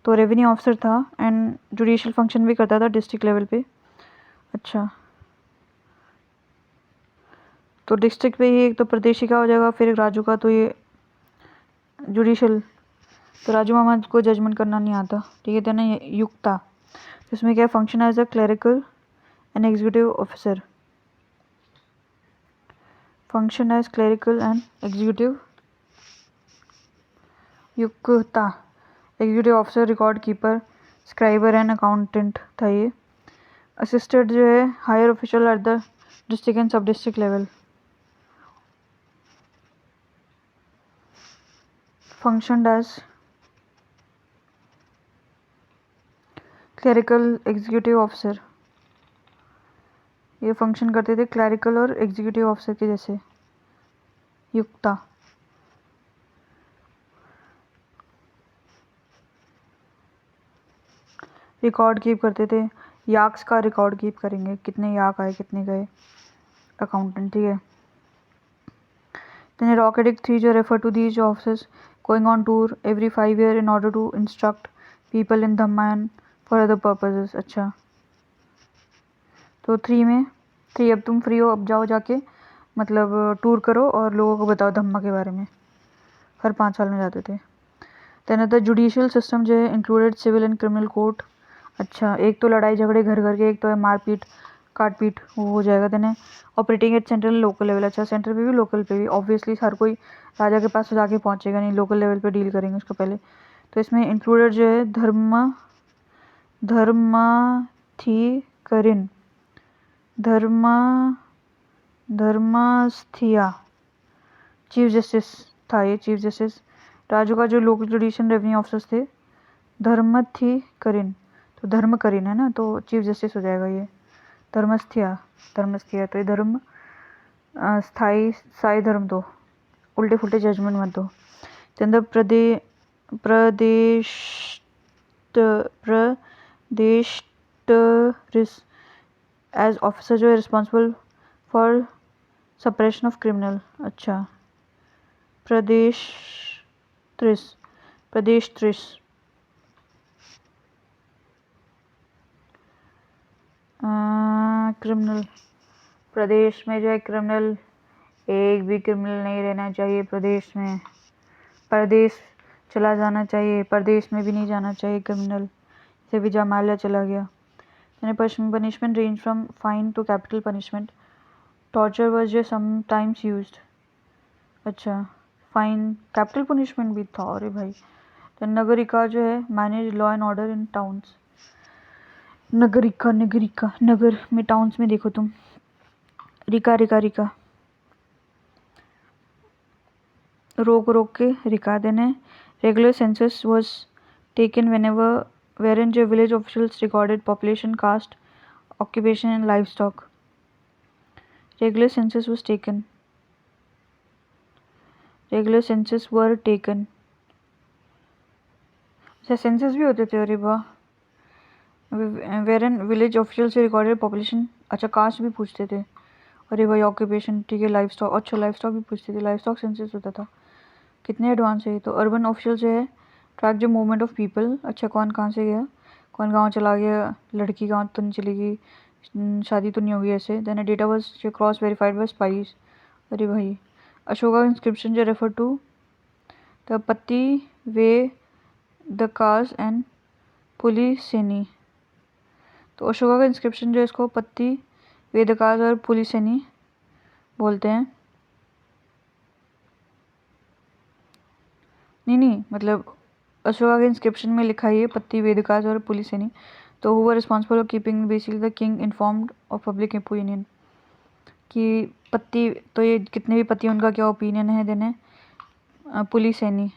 तो रेवेन्यू ऑफिसर था एंड जुडिशियल फंक्शन भी करता था डिस्ट्रिक्ट लेवल पे। अच्छा, तो डिस्ट्रिक्ट पे ये एक तो प्रदेशिका हो जाएगा, फिर एक राजू का, तो ये जुडिशियल, तो राजू मामा को जजमेंट करना नहीं आता, ठीक है। देन युक्ता, तो इसमें क्या function as a clerical and executive officer, function as clerical and executive. Yukta executive officer, record keeper, scriber and accountant था ये। असिस्टेंट जो है higher official at the district and sub district level, function as clerical executive officer, ये फंक्शन करते थे क्लरिकल और एग्जीक्यूटिव ऑफिसर के जैसे। युक्ता, रिकॉर्ड कीप करते थे, याक्स का रिकॉर्ड कीप करेंगे, कितने याक आए कितने गए। अकाउंटेंट, ठीक है। Then Rock Addict 3 जो refer to these officers going on tour every 5 years in order to instruct people in Dhamma and for other purposes। अच्छा, तो 3 में 3 अब तुम फ्री हो, अब जाओ जाके मतलब टूर करो और लोगों को बताओ धम्मा के बारे में। हर 5 साल में जाते थे। देन द जुडिशियल सिस्टम जो है included civil and criminal court. अच्छा, एक तो लड़ाई झगड़े घर घर के, एक तो है मारपीट काटपीट, वो हो जाएगा। Then operating at central local level. अच्छा, सेंटर पे भी लोकल पे भी ऑब्वियसली हर कोई राजा के पास तो जाके पहुंचेगा नहीं, लोकल लेवल पे डील करेंगे उसको पहले। तो इसमें इंक्लूडेड जो है धर्माधिकारिण, धर्मस्थिया चीफ जस्टिस था ये, चीफ जस्टिस। राज्यों का जो लोकल जुडिशियल रेवेन्यू ऑफिसर्स थे धर्माधिकारिण, तो धर्मकरीन है ना, तो चीफ जस्टिस हो जाएगा ये। धर्मस्थिया तो ये धर्म स्थाई साई धर्म दो, उल्टे फुल्टे जजमेंट मत दो। चंद्र प्रदेश एज ऑफिसर जो है responsible for suppression of criminal. अच्छा, प्रदेश त्रिस क्रिमिनल, प्रदेश में जो है क्रिमिनल, एक भी क्रिमिनल नहीं रहना चाहिए प्रदेश में। प्रदेश चला जाना चाहिए, प्रदेश में भी नहीं जाना चाहिए क्रिमिनल। जैसे विजय माल्या चला गया। Punishment range from fine to capital punishment. Torture was जो समटाइम्स यूज्ड। अच्छा, फाइन कैपिटल पनिशमेंट भी था, अरे भाई। तो नगरिका जो है manage law and order in towns. Nagarika नगर में, टाउन्स में देखो तुम, रिका रोक के रिका देने। Regular census was taken whenever wherein the village officials recorded population, caste, occupation and livestock. Regular census were taken. अच्छा, सेंसस भी होते थे, अरे वाह। wherein village officials recorded population, अच्छा कास्ट भी पूछते थे, अरे भाई। ऑक्यूपेशन, ठीक है। लाइफ स्टॉक, अच्छा लाइफ स्टॉक भी पूछते थे, लाइफ स्टॉक सेंसस होता था। कितने एडवांस है। तो अर्बन ऑफिशियल जो है ट्रैक जो मूवमेंट ऑफ पीपल। अच्छा, कौन कहाँ से गया, कौन गांव चला गया, लड़की गांव तो नहीं चली गई, शादी तो नहीं होगी ऐसे। Then data was cross verified by spies, अरे भाई। अशोका इंस्क्रिप्शन जो रेफर टू द पत्ती वे द काज एंड पुलिसेनी। तो अशोका का इंस्क्रिप्शन जो है इसको पत्ती वेदकाज और पुलिसेनी बोलते हैं। नहीं, मतलब अशोका के इंस्क्रिप्शन में लिखा है पत्ती वेदकाज और पुलिसेनी। तो who were responsible for keeping basically the king informed of public opinion. कि पत्ती, तो ये कितने भी पत्ती उनका क्या ओपिनियन है देने। पुलिसेनी,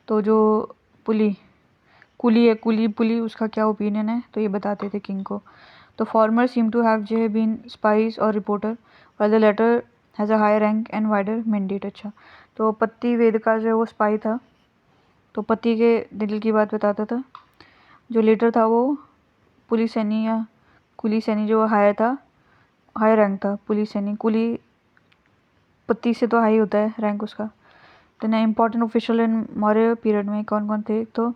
तो जो कुली है, पुली उसका क्या ओपिनियन है, तो ये बताते थे किंग को। तो फॉर्मर सीम टू हैव जो बीन स्पाइस और reporter, while the latter has a high rank and wider mandate. अच्छा, तो पत्ती वेदका जो है वो स्पाई था, तो पति के दिल की बात बताता था। जो लेटर था वो पुलिस सैनी या कुली सैनी जो हाई था, हाई रैंक था। पुलिस सैनी, कुली पत्ती से तो हाई होता है रैंक उसका। तो ना इम्पोर्टेंट ऑफिशियल इन मौर्य पीरियड में कौन कौन थे। तो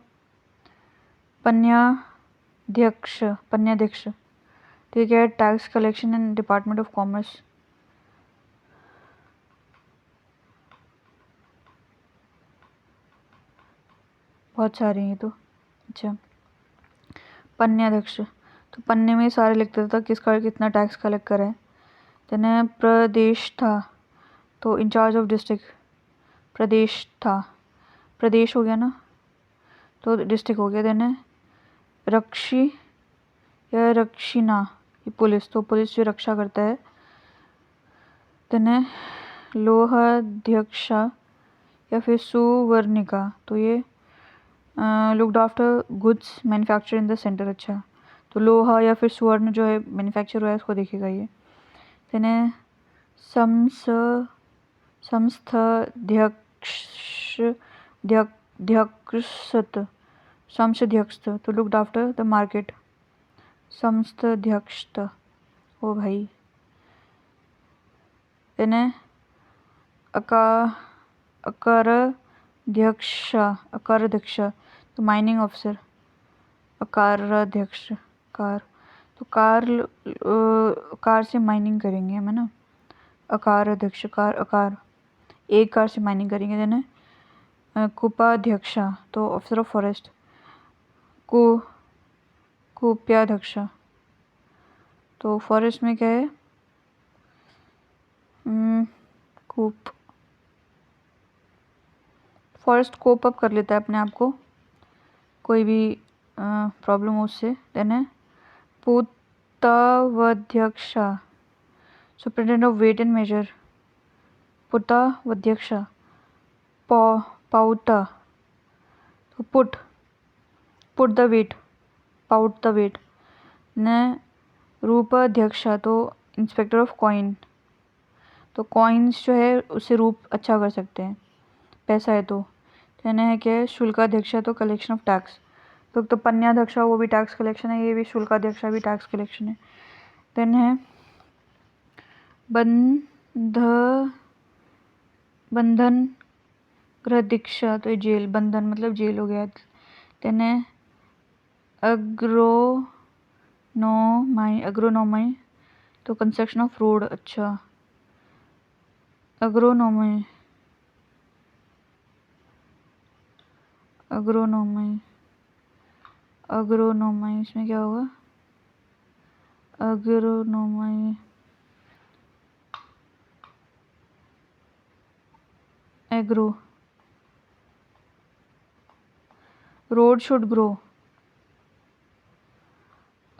पन्याध्यक्ष, ठीक है। Tax collection and department of commerce. बहुत सारे हैं तो। अच्छा, पन्याध्यक्ष, तो पन्ने में सारे लिखते था किसका कितना टैक्स कलेक्ट करा है। देन प्रदेश था, तो इंचार्ज ऑफ डिस्ट्रिक्ट। प्रदेश था, प्रदेश हो गया ना, तो डिस्ट्रिक्ट हो गया। देन रक्षी या रक्षिना, ये पुलिस, तो पुलिस जो रक्षा करता है। देन लोहाध्यक्षा या फिर सुवर्णिका, तो ये looked after goods manufacture in the centre. अच्छा, तो लोहा या फिर स्वर्ण जो है मैन्युफैक्चर हुआ है उसको देखेगा ये। देन समस्थध्यक्षत, तो लुक्ड आफ्टर द मार्केट। समस्थध्यक्षत, ओ भाई। देन है अकाराध्यक्ष तो माइनिंग ऑफिसर, अकाराध्यक्ष कार, तो कार से माइनिंग करेंगे हम, है ना। अकाराध्यक्ष कार, अकार एक कार से माइनिंग करेंगे। देन है कुपाध्यक्षा तो ऑफिसर ऑफ फॉरेस्ट, कुप्याध्यक्ष तो फॉरेस्ट में क्या है, कूप, फॉरेस्ट कोप अप कर लेता है अपने आप को, कोई भी प्रॉब्लम हो उससे। देन है pautavadhyaksha superintendent of weight and measure, pautavadhyaksha पाउटा तो put the weight, put the weight. न रूपाध्यक्षा तो इंस्पेक्टर ऑफ कॉइन, तो कॉइन्स जो है उससे रूप अच्छा कर सकते हैं, पैसा है तो। कहना है क्या है, शुल्काध्यक्षा तो कलेक्शन ऑफ टैक्स, तो पन्याध्यक्षा वो भी टैक्स कलेक्शन है, ये भी शुल्काध्यक्षा भी टैक्स कलेक्शन है। देन है बंधन गृह दीक्षा तो ये जेल, बंधन मतलब जेल हो गया। देन है अग्रोनोमी तो कंस्ट्रक्शन ऑफ रोड, अच्छा अग्रोनोमी इसमें क्या होगा, अग्रोनोमी एग्रो, रोड शुड ग्रो,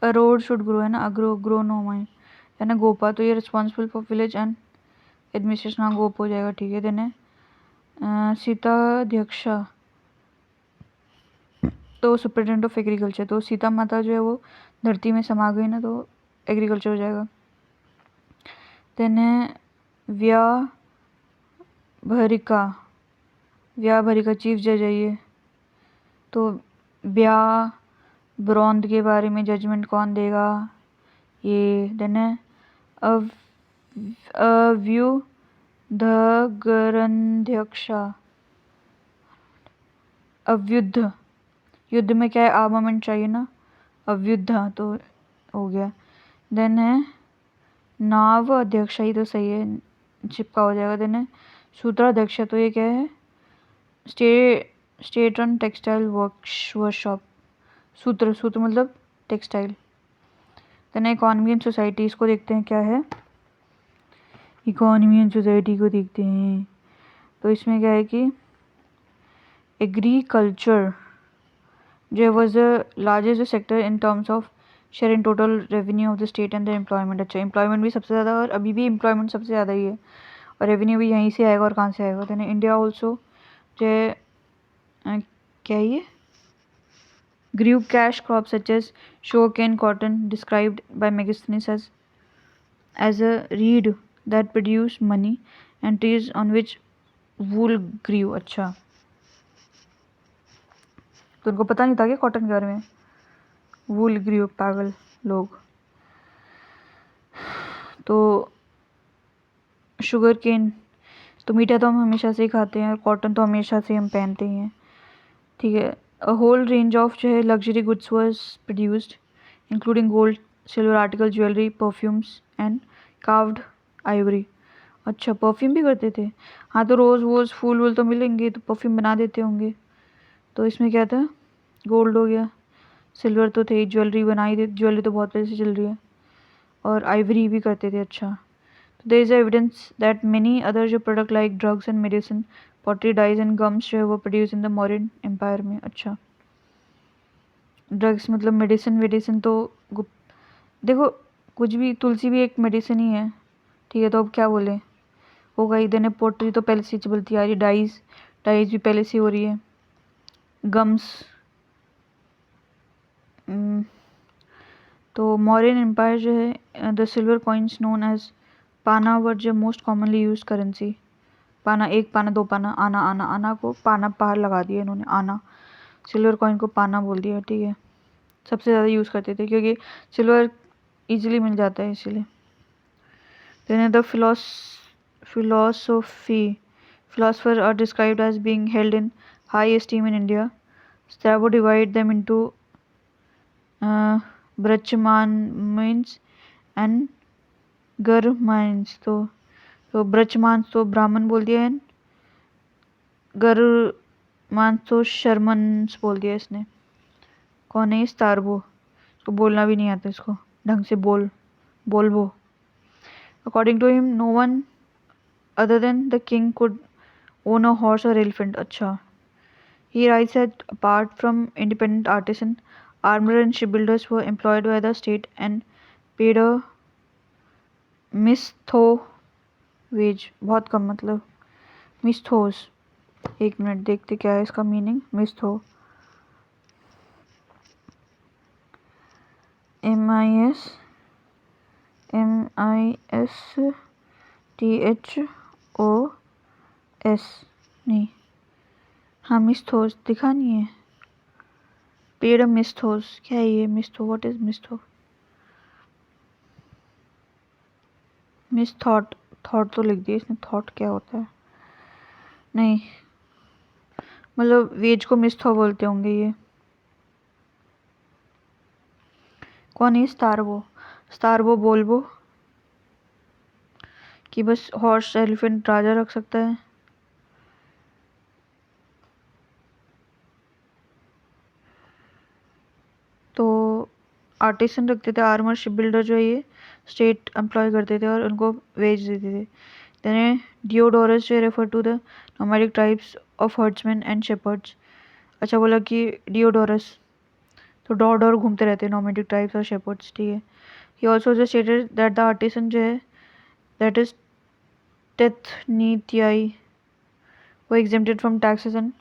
है ना। अग्रोनोमी है ना। गोपा तो ये responsible for village and administration, हाँ गोप हो जाएगा, ठीक है। देन है सीताध्यक्षा तो सुप्रिटेंडेंट ऑफ एग्रीकल्चर, तो सीता माता जो है वो धरती में समा गई ना, तो एग्रीकल्चर हो जाएगा। देन है व्याभरिका चीफ जज है ये, तो ब्रॉन्द के बारे में जजमेंट कौन देगा ये। देन है अव्युधगरन्ध्यक्षा, अव्युद्ध, युद्ध में क्या है, आर्मामेंट चाहिए ना, अव्युद्ध तो हो गया। देन है नाव अध्यक्ष, ही तो सही है, चिपका हो जाएगा। देन है सूत्राध्यक्ष तो ये क्या है, state on textile workshop, sutra मतलब textile. Then economy and society, इसको देखते हैं क्या है, इकोनॉमी एंड सोसाइटी को देखते हैं। तो इसमें क्या है कि एग्रीकल्चर जो was the largest sector in terms of share in total revenue of the state and the employment, अच्छा एम्प्लॉयमेंट भी सबसे ज़्यादा, और अभी भी एम्प्लॉयमेंट सबसे ज़्यादा ही है, और रेवेन्यू भी यहीं से आएगा, और कहाँ से आएगा। देन इंडिया ऑल्सो जो क्या है ये, grew cash crops such as sugarcane, cotton, described by Megasthenes as a reed that produced money, and trees on which wool grew, अच्छा तो उनको पता नहीं था कि कॉटन के बारे में, वूल ग्रू, पागल लोग। तो शुगर केन तो मीठा तो हम हमेशा से ही खाते हैं, और कॉटन तो हमेशा से हम पहनते ही हैं, ठीक है। अ होल रेंज ऑफ जो है luxury goods was produced including gold, silver article, jewellery, perfumes and carved Ivory, अच्छा परफ्यूम भी करते थे, हाँ तो रोज़ वोज फूल वूल तो मिलेंगे तो परफ्यूम बना देते होंगे। तो इसमें क्या था, गोल्ड हो गया, सिल्वर तो थे, ज्वेलरी बनाई थी, ज्वेलरी तो बहुत पहले से चल रही है, और आइवरी भी करते थे, अच्छा। तो there is evidence that many other जो product like drugs and medicine, pottery, dyes and gums जो है वो produce in the Mauryan empire में, अच्छा। ड्रग्स मतलब मेडिसिन तो देखो कुछ भी, तुलसी भी एक मेडिसिन ही है, ठीक है। तो अब क्या बोले, होगा ही। देने पोट्री तो पहले से चलती आ रही, डाइज भी पहले से हो रही है, गम्स तो मौर्यन एम्पायर जो है the silver coins known as pana were जो मोस्ट कॉमनली यूज करेंसी, पाना, एक पाना, दो पाना, आना, आना को पाना पार लगा दिया इन्होंने, आना, सिल्वर कॉइन को पाना बोल दिया, ठीक है। सबसे ज़्यादा यूज़ करते थे क्योंकि सिल्वर इजीली मिल जाता है इसीलिए। Then the philosophers are described as being held in high esteem in India. Strabo divide them into uh, Brahmans and Garmans. तो ब्रजमांस तो ब्राह्मण बोल दिया है, गर्मांस तो शर्मन्स बोल दिया इसने। कौन है स्टारबो? इसको बोलना भी नहीं आता, इसको ढंग से बोलबो। According to him no one other than the king could own a horse or elephant. अच्छा, he writes that apart from independent artisan, armorer and shipbuilders were employed by the state and paid a misthos wage. बहुत कम, मतलब मिस्थोस। एक मिनट देखते क्या है इसका मीनिंग। मिस्थो MISTHOS नहीं, हाँ मिस्थोस दिखा नहीं है। पेड अ मिस्थोस, क्या है ये misthos? What is misthos? Miss thought, thought तो लिख दिया इसने, थॉट क्या होता है? नहीं, मतलब वेज को मिस्थो बोलते होंगे ये। कौन है स्टारबो? स्टारबो बोलबो कि बस हॉर्स एलिफेंट राजा रख सकता है। तो आर्टिसन रखते थे, आर्मर शिप बिल्डर जो है ये स्टेट एम्प्लॉय करते थे और उनको वेज देते थे। देन डियोडोरस जो refer to the nomadic tribes of herdsmen and shepherds. अच्छा, बोला कि डियोडोरस तो डोर डोर घूमते रहते हैं नोमैडिक ट्राइब्स और शेपर्ड्स, ठीक है। ही ऑल्सो जो स्टेटेड दैट द आर्टिसन जो है दैट इज टेथनीटियाई वो exempted from taxes and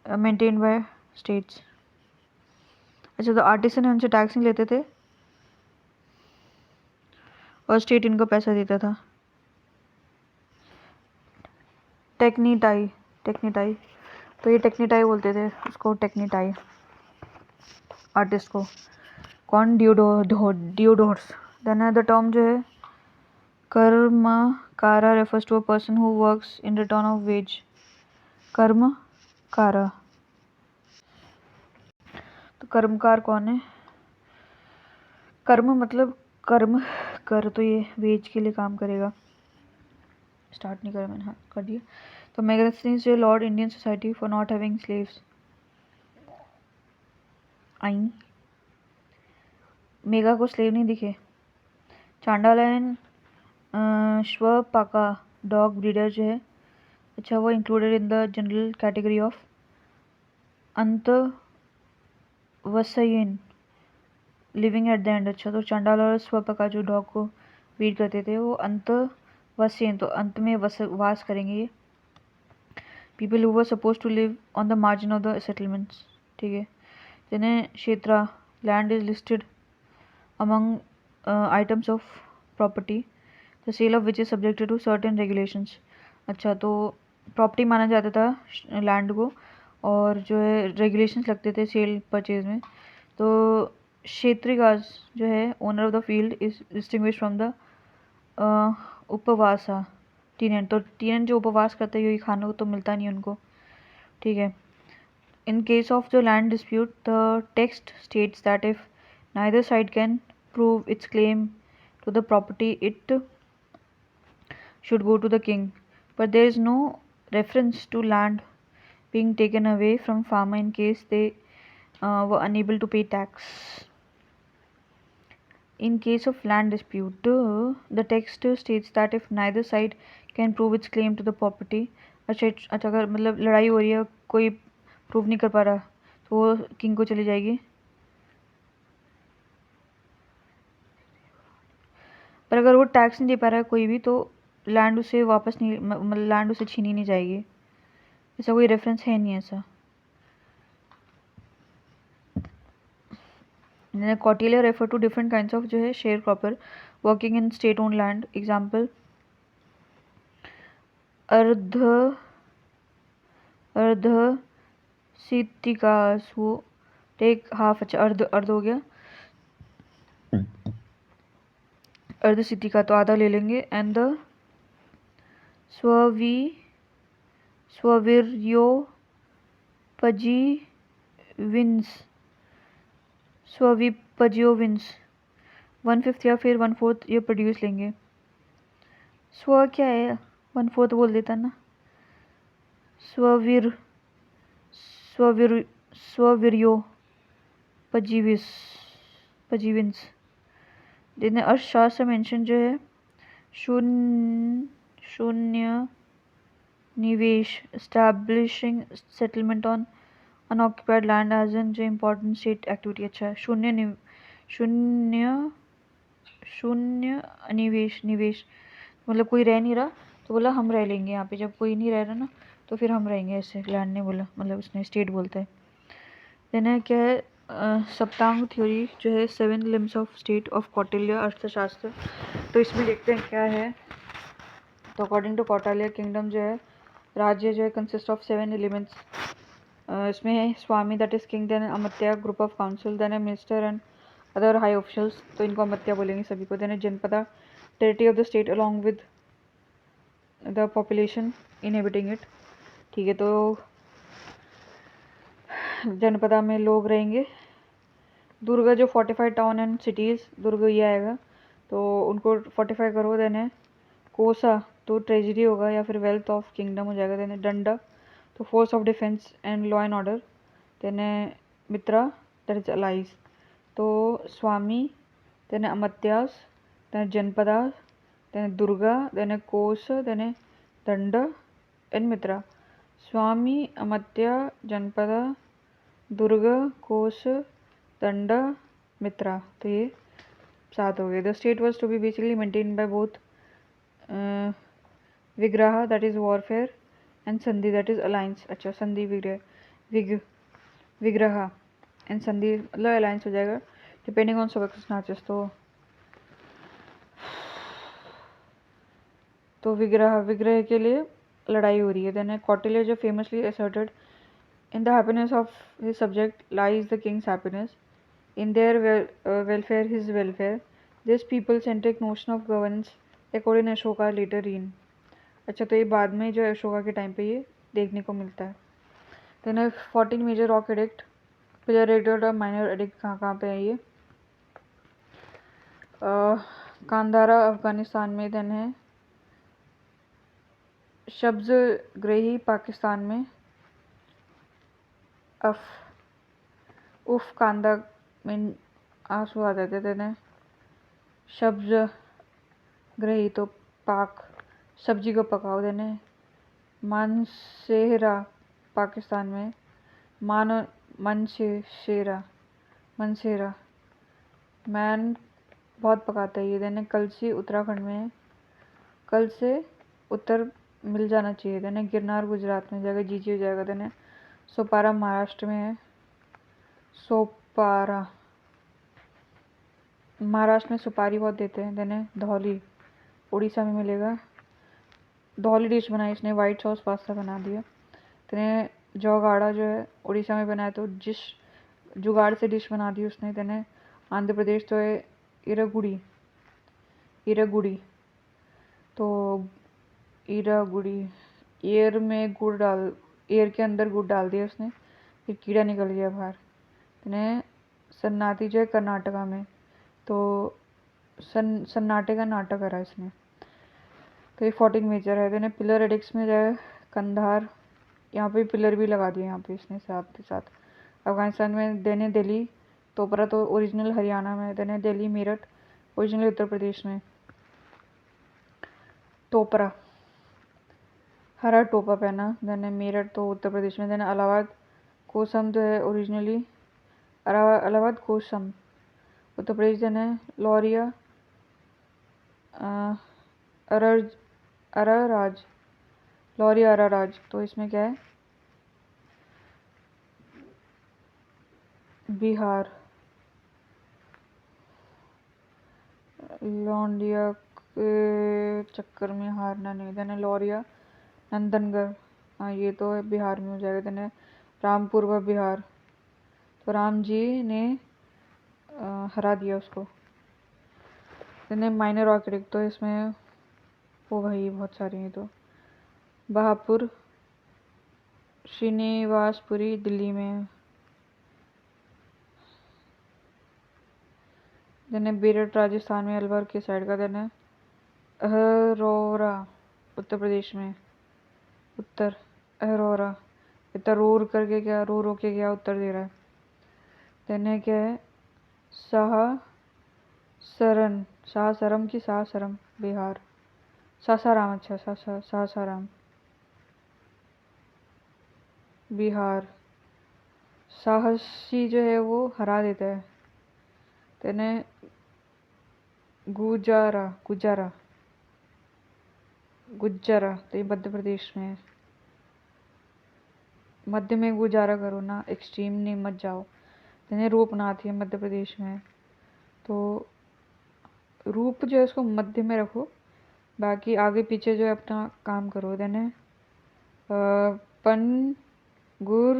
maintained by states. अच्छा, तो आर्टिसन है उनसे टैक्स नहीं लेते थे और स्टेट इनको पैसा देता था। टेक्नीटाई, टेक्नीटाई, तो ये टेक्नीटाई बोलते थे उसको, टेक्नीटाई आर्टिस्ट को। कौन? डियोडोर्स। देन द टर्म जो है karmakara refers to a person who works in return of wage. Karmakara, तो कर्मकार कौन है? कर्म मतलब कर्म कर, तो ये वेज के लिए काम करेगा। स्टार्ट नहीं करा मैंने, हाँ कर दिया। तो मैगस्थनीज जो lauded Indian society for not having slaves. I mega को स्लेव नहीं दिखे। Chandala and shvapaka dog breeder जो है, अच्छा वो included in the general category of antyavasayin living at the end. अच्छा, तो चांडाला और स्वपका जो डॉग को ब्रीड करते थे वो अंतवसयन, तो अंत में वास करेंगे ये। People who were suppose to live on the margin of the settlements, ठीक है। जिन्हें kshetra land is listed among items of property, the sale of which is subjected to certain regulations। अच्छा, तो प्रॉपर्टी माना जाता था लैंड को और जो है रेगुलेशंस लगते थे सेल परचेज में। तो क्षेत्रिकाज जो है owner of the field is distinguish from the upavasa tenant. तो टीनेंट जो उपवास करते हैं क्योंकि खाने को तो मिलता नहीं उनको, ठीक है। In case of the land dispute, the text states that if neither side can prove its claim to the property, it should go to the king. But there is no reference to land being taken away from farmer in case they were unable to pay tax. In case of land dispute, the text states that if neither side can prove its claim to the property, अच्छा अगर मतलब लड़ाई हो रही है, कोई प्रूव नहीं कर पा रहा तो वो किंग को चली जाएगी। पर अगर वो टैक्स नहीं दे पा रहा है कोई भी, तो लैंड उसे वापस नहीं, मतलब लैंड उसे छीनी नहीं जाएगी। ऐसा कोई रेफरेंस है नहीं ऐसा। Kautilya refer to different kinds of जो है share cropper working in state own land. Example ardha ardha सितिकास, वो टेक हाफ। अच्छा, अर्ध अर्ध हो गया, अर्ध सिद्धि का तो आधा ले लेंगे। एंड द स्ववी स्वविर्योपजीविंस स्वविपज्योविंस 1/5 या फिर 1/4 ये प्रोड्यूस लेंगे। स्व क्या है, 1/4 बोल देता ना। स्वविर स्वविर स्वविर्योपजीविस पजीविंस। जिन्हें अर्थशास्त्र मेंशन जो है शून्य निवेश establishing settlement on unoccupied land as an जो important state activity। अच्छा है, शून्य निवेश मतलब कोई रह नहीं रहा तो बोला हम रह लेंगे यहाँ पे, जब कोई नहीं रह रहा ना तो फिर हम रहेंगे, ऐसे लैंड ने बोला, मतलब उसने स्टेट बोलता है। देन है क्या है सप्तांग थ्योरी जो है 7 limbs of state of Kautilya अर्थशास्त्र। तो इसमें देखते हैं क्या है। तो अकॉर्डिंग टू कौटिल्य किंगडम जो है, राज्य जो है कंसिस्ट ऑफ 7 एलिमेंट्स। इसमें है swami that is king, then amatya group of council, then है minister and other high officials, तो इनको अमात्य बोलेंगे सभी को। देन है janapada territory of the state along with the population inhabiting it. ठीक है, तो जनपदा में लोग रहेंगे। दुर्ग जो fortified town and cities, durg ये आएगा तो उनको फोर्टिफाई करो। देन है कोसा तो ट्रेजरी होगा या फिर वेल्थ ऑफ किंगडम हो जाएगा। देन है डंडा तो force of defence and law and order. Then है मित्रा दैट इज अलाइज, तो स्वामी, देन है अमात्यास, देन है जनपदा, देन है दुर्गा, देन है कोस, देन है दंड एंड मित्रा। स्वामी, अमात्या, जनपदा, दुर्ग, कोस, दंड, मित्रा, तो ये 7 हो गए। The state was to be basically maintain by both vigraha that is warfare and sandhi that is alliance. अच्छा, संधि विग्रह एंड संधि मतलब अलायंस हो जाएगा डिपेंडिंग ऑन सर्कमस्टेंसेस। तो विग्रह के लिए लड़ाई हो रही है। देन कौटिल्य जो famously asserted in the happiness of his subject lies the king's happiness, in their welfare his welfare, this people centric notion of governance according Ashoka later reign। अच्छा, तो ये बाद में जो अशोका के टाइम पे ये देखने को मिलता है। Then 14 major rock edict, pillar edict और माइनर एडिक्ट कहाँ पे है ये। कांधारा अफगानिस्तान में, देन है शब्ज ग्रही पाकिस्तान में, उफ कांदा में आंसू आ जाते थे ने। सब्ज ग्रही तो पाक, सब्जी को पकाओ देने। मानसेहरा पाकिस्तान में, मनसेहरा मैन बहुत पकाता है ये। देने कलसी उत्तराखंड में, कल से उत्तर मिल जाना चाहिए। देने गिरनार गुजरात में जाएगा, जीजी हो जाएगा। देने सोपारा महाराष्ट्र में है, सोपारा महाराष्ट्र में सुपारी बहुत देते हैं। देने धौली उड़ीसा में मिलेगा। धौली डिश बनाई इसने, वाइट सॉस पास्ता बना दिया। तेने जौगाड़ा जो है उड़ीसा में बनाया, तो जिस जुगाड़ से डिश बना दी उसने। तेने आंध्र प्रदेश तो है इरागुड़ी तो इरागुड़ी, एयर के अंदर गुड़ डाल दिया उसने, फिर कीड़ा निकल गया बाहर। तेने सन्नाटी जो है कर्नाटका में, तो सन्नाटे का नाटक करा इसने। तो ये 14 मेजर है। देने पिलर एडिक्स में जाए कंधार, यहाँ पे पिलर भी लगा दिया यहाँ पे इसने साथ के साथ। अफगानिस्तान में देने दिल्ली, तोपरा तो ओरिजिनल हरियाणा में, देने दिल्ली मेरठ ओरिजिनल उत्तर प्रदेश में। तोपरा हरा टोपा पहना, देने मेरठ तो उत्तर प्रदेश में। देने इलाहाबाद कोसम जो है ओरिजिनली इलाहाबाद कोसम उत्तर प्रदेश। देने लौरिया अराराज, लौरिया अराराज, तो इसमें क्या है बिहार। लौंडिया के चक्कर में हारना नहीं। देने लौरिया नंदनगढ़, हाँ ये तो है बिहार में हो जाएगा। देने रामपुर व बिहार, तो राम जी ने हरा दिया उसको। देने माइनर ऑर्किड, तो इसमें वो भाई बहुत सारी हैं। तो बहापुर श्रीनिवासपुरी दिल्ली में। देन है बेरठ राजस्थान में, अलवर के साइड का। देन है अहरोरा उत्तर प्रदेश में। उत्तर अहरोरा, इतना रोर करके क्या, रो रो के क्या उत्तर दे रहा है। देन है क्या है सासाराम, सासाराम की सासाराम बिहार। सासाराम, अच्छा सासाराम बिहार। साहसी जो है वो हरा देता है। तेने गुजारा, गुजारा गुजरा, तो ये मध्य प्रदेश में है। मध्य में गुजारा करो ना, एक्सट्रीम नहीं मत जाओ। तेने रूपनाथ है मध्य प्रदेश में। तो रूप जो है उसको मध्य में रखो, बाकी आगे पीछे जो है अपना काम करो। देने पन गुर,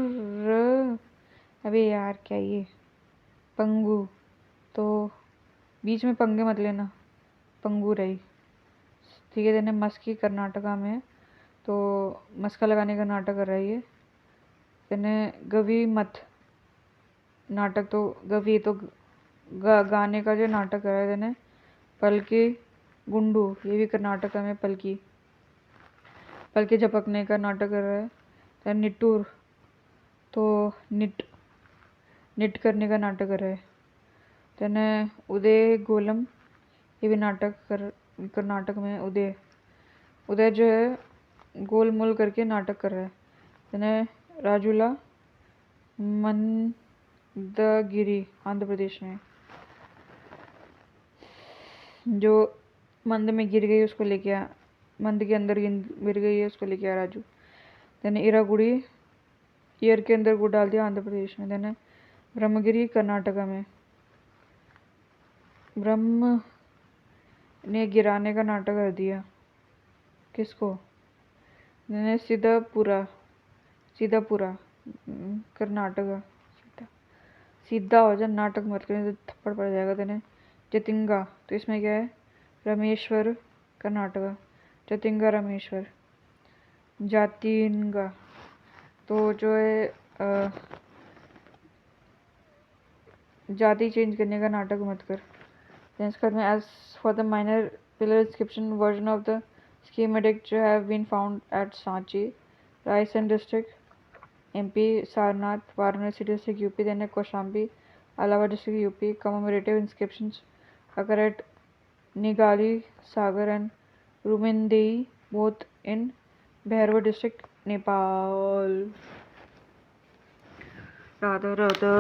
अबे यार क्या ये पंगु, तो बीच में पंगे मत लेना, पंगु रही। ठीक है। देने मस्की कर्नाटका में, तो मस्का लगाने का नाटक कर रही है। देने गवी मत, नाटक तो गवी तो गाने का जो नाटक कर रहा है। देने पलकी गुंडू, ये भी कर्नाटका में पलकी, पलके झपकने का नाटक कर रहा है। देन निट्टूर, तो निट करने का नाटक कर रहा है। देन उदय गोलम, ये भी नाटक कर्नाटक में। उदय जो है गोल मोल करके नाटक कर रहा है। देन राजूला मंदगिरी आंध्र प्रदेश में, जो मंद में गिर गई उसको लेके आ, मंद के अंदर गिर गई है उसको लेके आ राजू। देन इरागुड़ी, ईयर के अंदर गुड़ डाल दिया आंध्र प्रदेश में। देन ब्रह्मगिरी कर्नाटका में, ब्रह्म ने गिराने का नाटक कर दिया किसको। देन सीधापुरा कर्नाटका। सीधा हो जाए, नाटक मत करें तो थप्पड़ पड़ जाएगा। देने जतिंगा, तो इसमें क्या है रामेश्वर कर्नाटका, जतिंगा रामेश्वर। जातिंगा, तो जो है जाति चेंज करने का नाटक मत कर। Then इसके बाद में as for the minor pillar inscription version of the schematic जो have been found at Sanchi, Raisen district, MP, Sarnath, Varanasi district, UP, then Kaushambi, Allahabad district, UP. Commemorative inscriptions occur at Nigali, Sagar and Rumindei, both in Bhairava district, Nepal. Radha Radha.